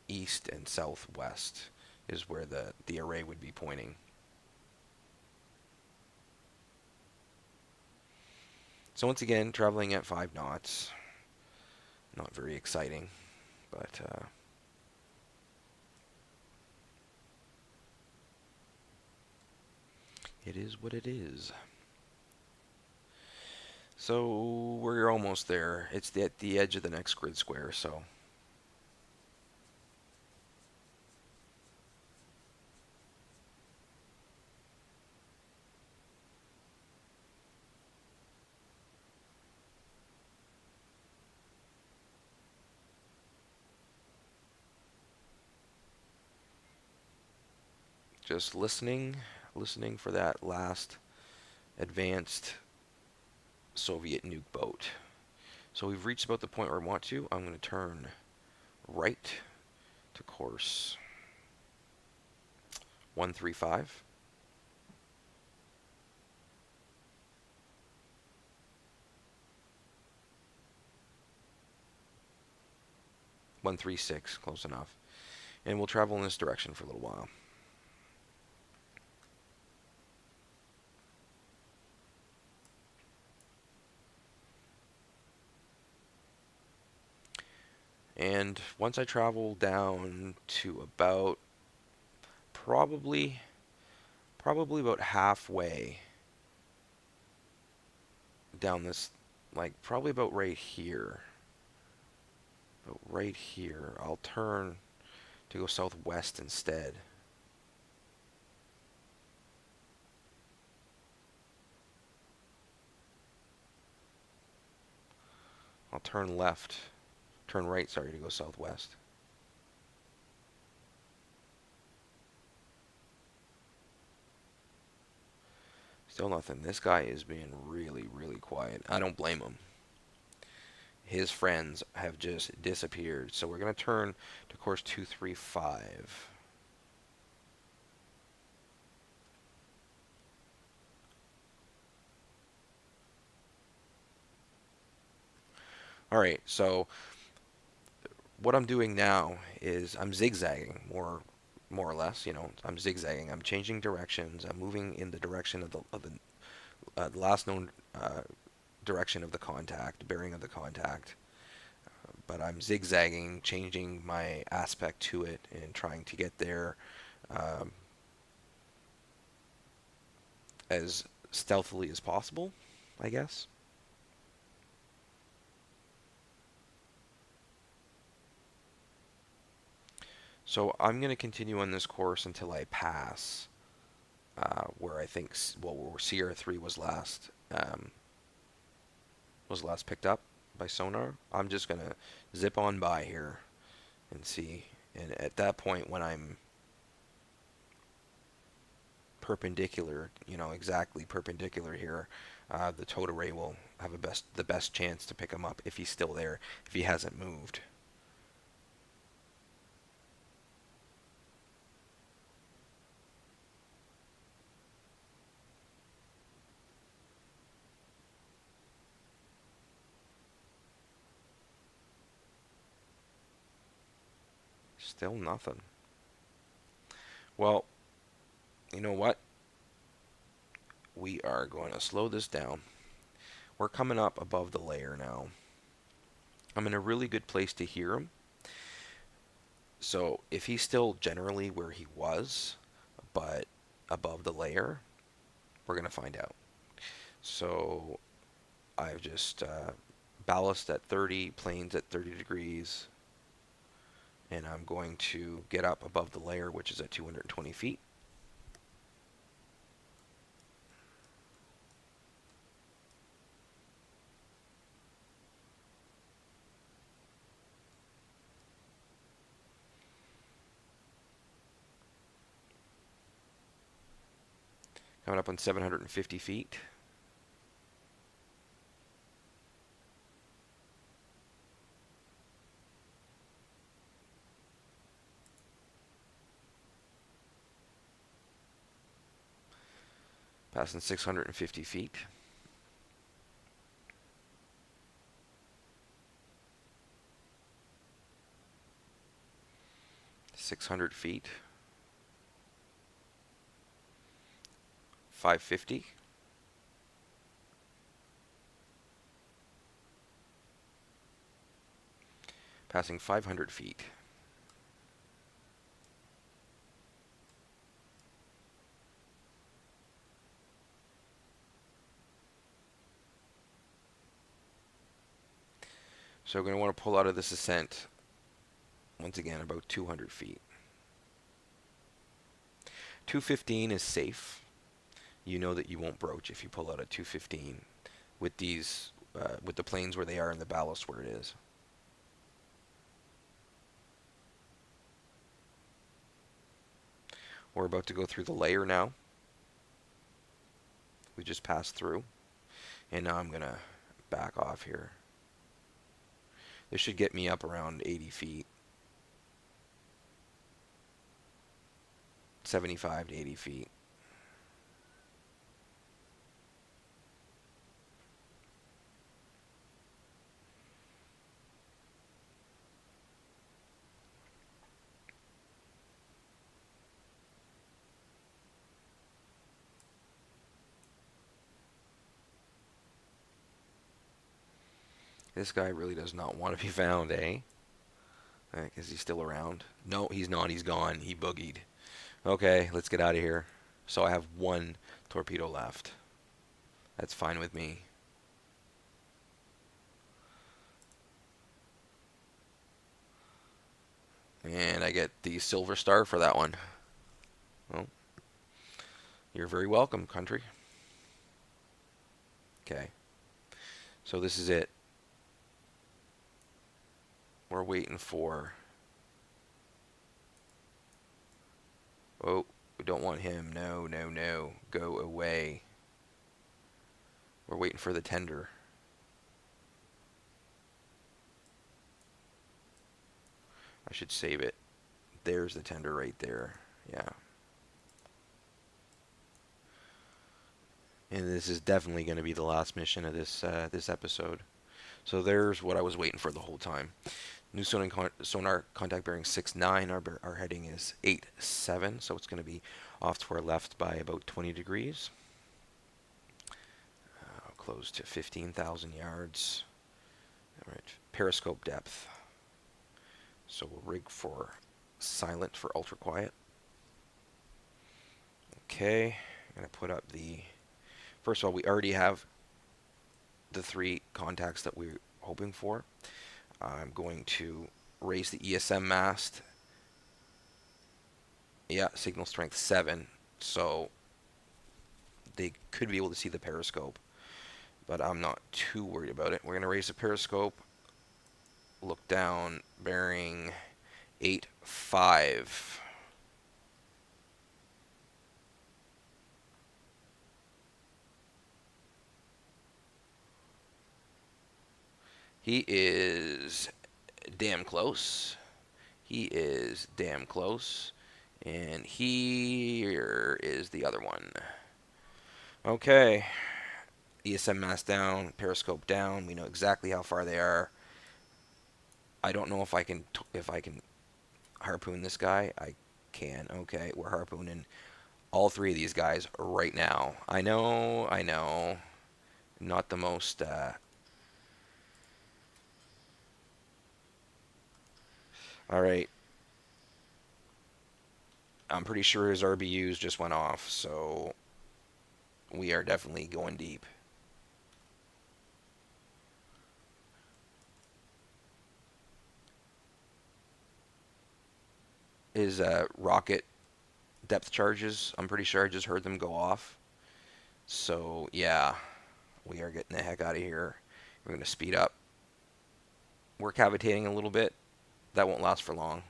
east, and southwest is where the array would be pointing. So once again, traveling at 5 knots. Not very exciting, but it is what it is. So we're almost there. It's at the edge of the next grid square, so... Just listening for that last advanced Soviet nuke boat. So we've reached about the point where I want to. I'm going to turn right to course 135. One three six, close enough. And we'll travel in this direction for a little while. And once I travel down to about probably about halfway down this, like probably about right here. About right here, I'll turn to go southwest instead. I'll turn right, sorry, to go southwest. Still nothing. This guy is being really, really quiet. I don't blame him. His friends have just disappeared. So we're going to turn to course 235. All right, so what I'm doing now is I'm zigzagging more or less. I'm zigzagging. I'm changing directions. I'm moving in the direction of the last known direction of the contact, bearing of the contact. But I'm zigzagging, changing my aspect to it, and trying to get there um, as stealthily as possible, I guess. So I'm going to continue on this course until I pass where I think, well, where CR3 was last picked up by sonar. I'm just going to zip on by here and see. And at that point, when I'm perpendicular, exactly perpendicular here, the towed array will have the best chance to pick him up if he's still there, if he hasn't moved. Still nothing. Well, you know what? We are going to slow this down. We're coming up above the layer now. I'm in a really good place to hear him. So if he's still generally where he was, but above the layer, we're going to find out. So I've just ballast at 30, planes at 30 degrees, and I'm going to get up above the layer, which is at 220 feet. Coming up on 750 feet. Passing 650 feet. $600. 550. Passing 500 feet. So we're going to want to pull out of this ascent once again about 200 feet. 215 is safe. You know that you won't broach if you pull out at 215 with these with the planes where they are and the ballast where it is. We're about to go through the layer now. We just passed through. And now I'm going to back off here. This should get me up around 80 feet. 75 to 80 feet. This guy really does not want to be found, eh? Is he still around? No, he's not. He's gone. He boogied. Okay, let's get out of here. So I have one torpedo left. That's fine with me. And I get the silver star for that one. Well, you're very welcome, country. Okay. So this is it. We're waiting for... Oh, we don't want him. No, no, no. Go away. We're waiting for the tender. I should save it. There's the tender right there. Yeah. And this is definitely going to be the last mission of this episode. So there's what I was waiting for the whole time. New sonar contact bearing 69. Our heading is 87, so it's going to be off to our left by about 20 degrees. Close to 15,000 yards. All right, periscope depth. So we'll rig for silent for ultra quiet. Okay, I'm going to put up the... First of all, we already have the 3 contacts that we're hoping for. I'm going to raise the ESM mast. Yeah, signal strength 7. So they could be able to see the periscope. But I'm not too worried about it. We're going to raise the periscope. Look down, bearing 8.5. He is damn close. He is damn close. And here is the other one. Okay. ESM mast down, periscope down. We know exactly how far they are. I don't know if I can harpoon this guy. I can. Okay, we're harpooning all 3 of these guys right now. I know. Not the most all right. I'm pretty sure his RBUs just went off, so we are definitely going deep. His rocket depth charges, I'm pretty sure I just heard them go off. So, yeah, we are getting the heck out of here. We're going to speed up. We're cavitating a little bit. That won't last for long.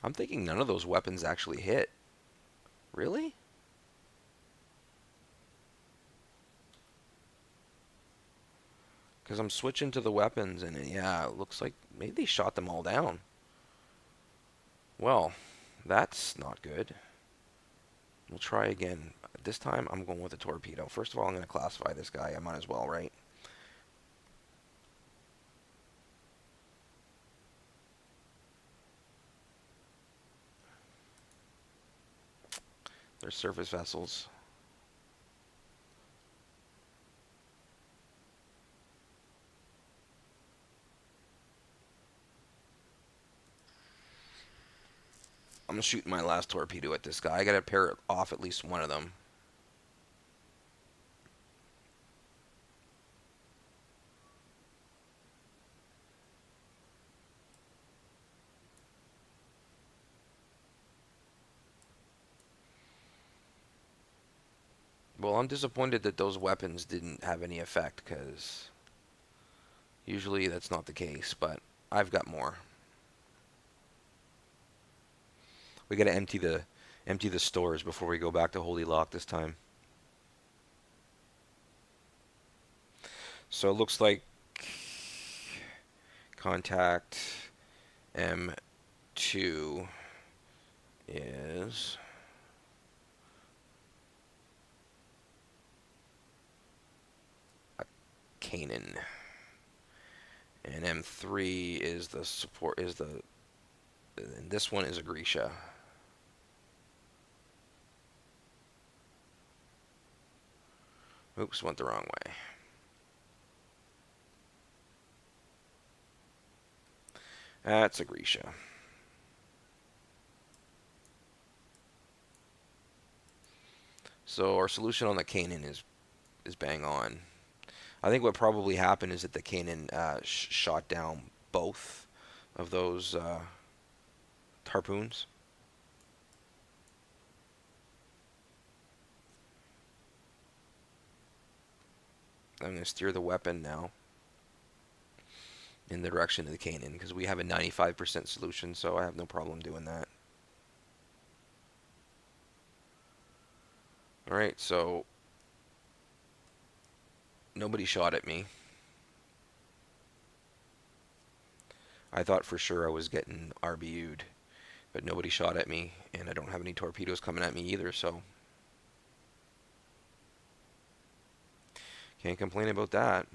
I'm thinking none of those weapons actually hit. Really? Because I'm switching to the weapons, and yeah, it looks like maybe they shot them all down. Well, that's not good. We'll try again. This time, I'm going with a torpedo. First of all, I'm going to classify this guy. I might as well, right? They're surface vessels. I'm shooting my last torpedo at this guy. I got to pair off at least one of them. Well, I'm disappointed that those weapons didn't have any effect, because usually that's not the case, but I've got more. We gotta empty the stores before we go back to Holy Lock this time. So it looks like contact M2 is Canaan, and M3 is the support and this one is a Grisha. Oops, went the wrong way. That's a Grisha. So our solution on the Canaan is bang on. I think what probably happened is that the Canaan shot down both of those harpoons. I'm going to steer the weapon now in the direction of the Canaan, because we have a 95% solution, so I have no problem doing that. Alright, so nobody shot at me. I thought for sure I was getting RBU'd, but nobody shot at me, and I don't have any torpedoes coming at me either, so can't complain about that.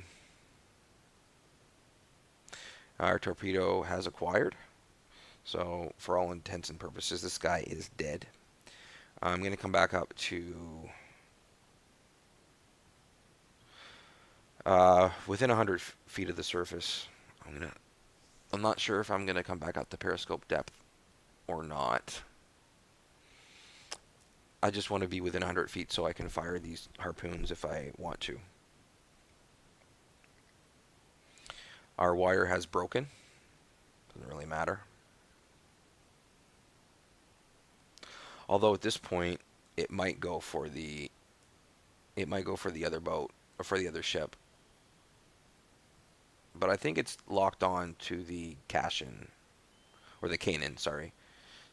Our torpedo has acquired, so for all intents and purposes, this guy is dead. I'm going to come back up to within 100 feet of the surface. I'm not sure if I'm going to come back up to periscope depth or not. I just want to be within 100 feet so I can fire these harpoons if I want to. Our wire has broken. Doesn't really matter. Although at this point, it might go for the other boat, or for the other ship. But I think it's locked on to the Cashin, or the Canaan, sorry.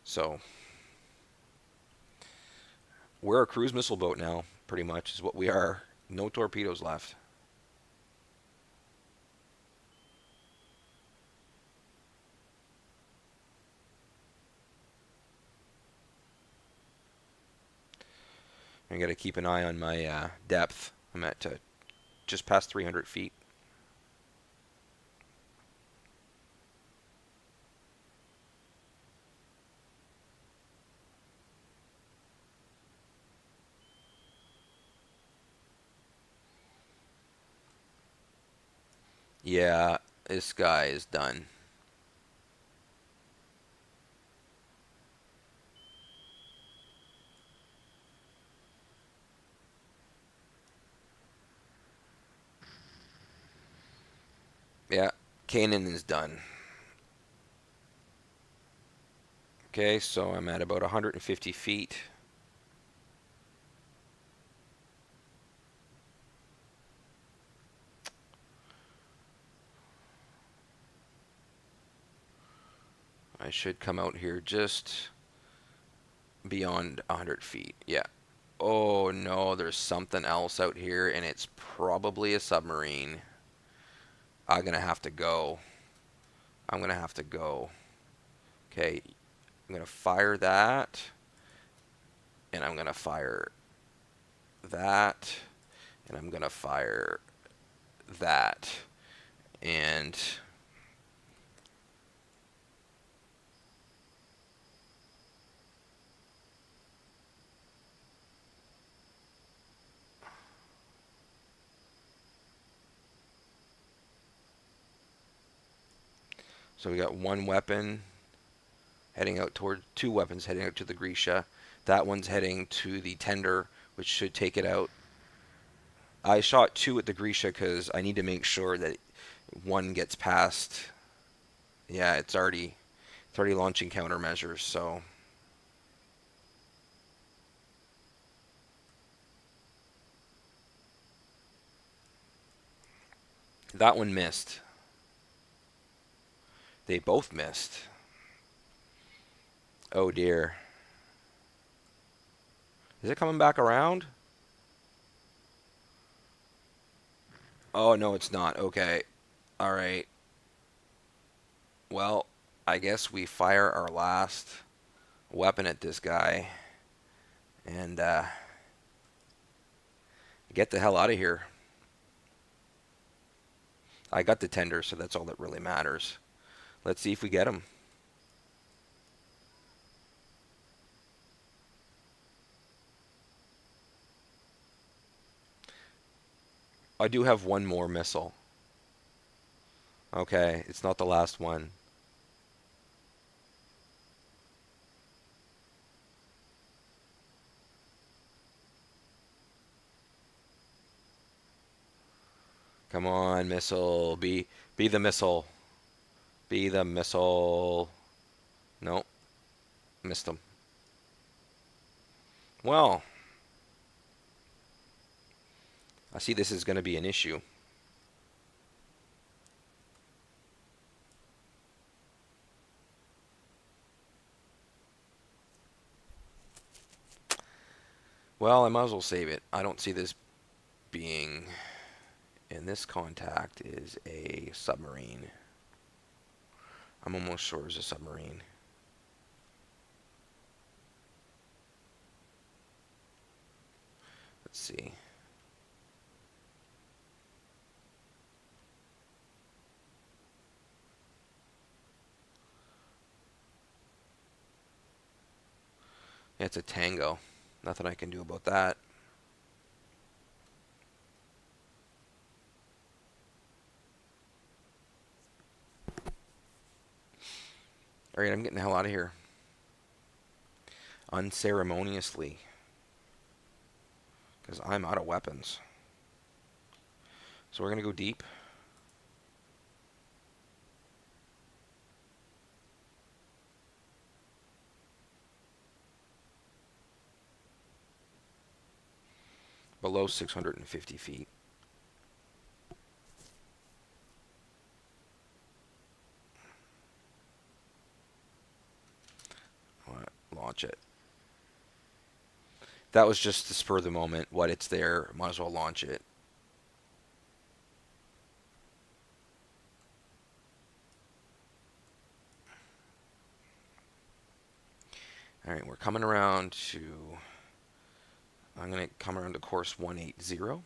So we're a cruise missile boat now, pretty much is what we are. No torpedoes left. I got to keep an eye on my depth. I'm at just past 300 feet. Yeah, this guy is done. Yeah, Canaan is done. Okay, so I'm at about 150 feet. I should come out here just beyond 100 feet. Yeah. Oh no, there's something else out here, and it's probably a submarine. I'm gonna have to go. I'm gonna have to go. Okay, I'm gonna fire that, and I'm gonna fire that, and I'm gonna fire that, and so we got one weapon heading out toward, two weapons heading out to the Grisha. That one's heading to the tender, which should take it out. I shot two at the Grisha because I need to make sure that one gets past. Yeah, it's already launching countermeasures, so That one missed. They both missed. Oh dear. Is it coming back around? Oh, no, it's not. Okay. All right. Well, I guess we fire our last weapon at this guy and get the hell out of here. I got the tender, so that's all that really matters. Let's see if we get him. I do have one more missile. Okay, it's not the last one. Come on, missile. Be the missile. Be the missile. Nope, missed him. Well, I see this is going to be an issue. Well, I might as well save it. I don't see this being... And this contact is a submarine. I'm almost sure it's a submarine. Let's see. Yeah, it's a Tango. Nothing I can do about that. Alright, I'm getting the hell out of here. Unceremoniously. Because I'm out of weapons. So we're going to go deep. Below 650 feet. Launch it. That was just to spur the moment. What, it's there. Might as well launch it. Alright, we're coming around to... I'm going to come around to course 180.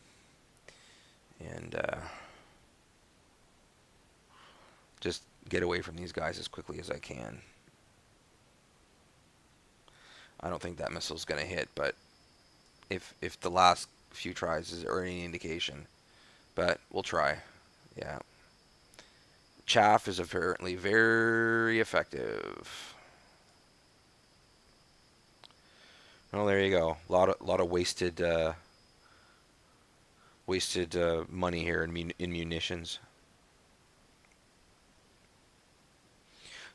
And just get away from these guys as quickly as I can. I don't think that missile's going to hit, but if the last few tries are any indication, but we'll try. Yeah. Chaff is apparently very effective. Oh, there you go. A lot of wasted money here in munitions.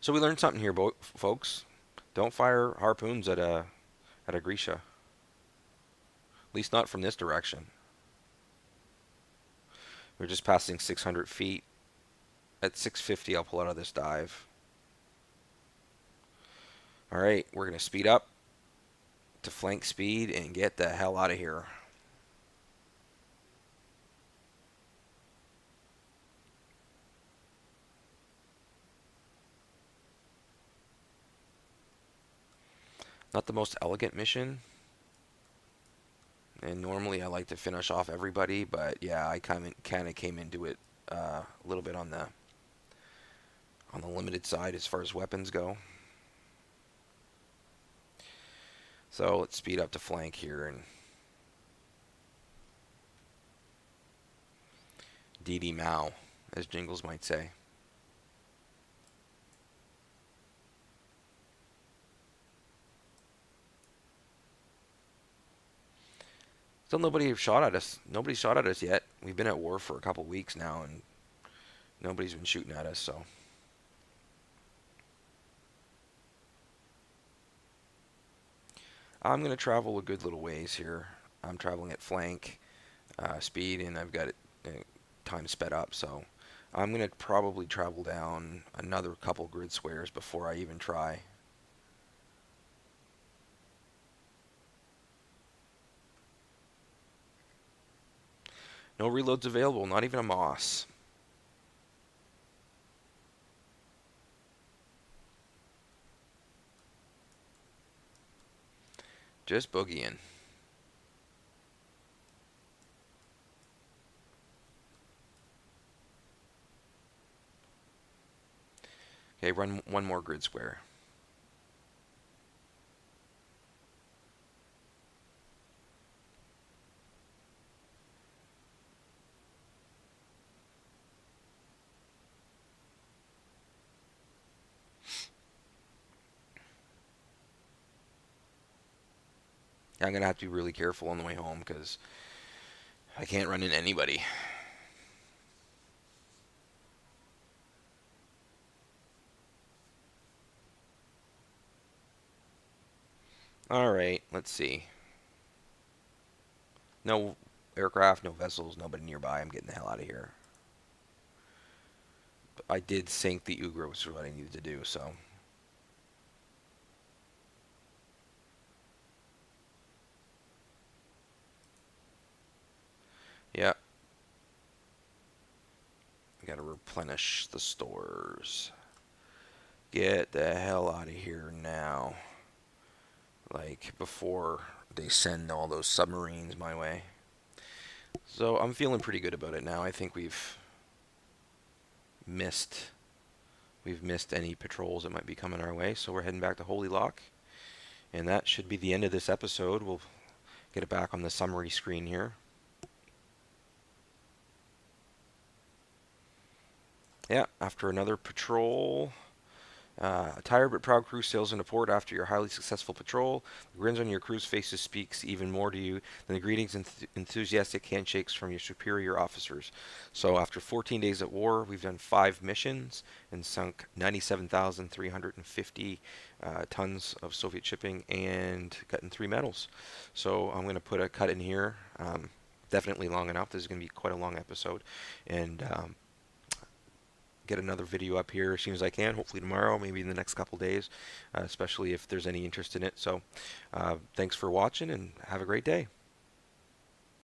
So we learned something here, folks. Don't fire harpoons at a Grisha. At least not from this direction. We're just passing 600 feet. At 650, I'll pull out of this dive. Alright, we're going to speed up to flank speed and get the hell out of here. Not the most elegant mission. And normally I like to finish off everybody, but yeah, I kind of came into it a little bit on the limited side as far as weapons go. So let's speed up to flank here and DD Mao, as Jingles might say. Still nobody shot at us. Nobody shot at us yet. We've been at war for a couple weeks now, and nobody's been shooting at us, so... I'm going to travel a good little ways here. I'm traveling at flank speed, and I've got it time sped up. So I'm going to probably travel down another couple grid squares before I even try. No reloads available, not even a moss. Just boogieing. Okay, run one more grid square. I'm going to have to be really careful on the way home because I can't run into anybody. Alright, let's see. No aircraft, no vessels, nobody nearby. I'm getting the hell out of here. But I did sink the Ugra, which is what I needed to do, so. Yeah. Gotta replenish the stores. Get the hell out of here now. Like, before they send all those submarines my way. So, I'm feeling pretty good about it now. I think missed we've missed any patrols that might be coming our way. So, we're heading back to Holy Lock. And that should be the end of this episode. We'll get it back on the summary screen here. Yeah, after another patrol. A tired but proud crew sails into port after your highly successful patrol. The grins on your crew's faces speaks even more to you than the greetings and enthusiastic handshakes from your superior officers. So after 14 days at war, we've done 5 missions and sunk 97,350 tons of Soviet shipping and gotten 3 medals. So I'm going to put a cut in here. Definitely long enough. This is going to be quite a long episode. And get another video up here as soon as I can, hopefully tomorrow, maybe in the next couple days, especially if there's any interest in it. So thanks for watching and have a great day.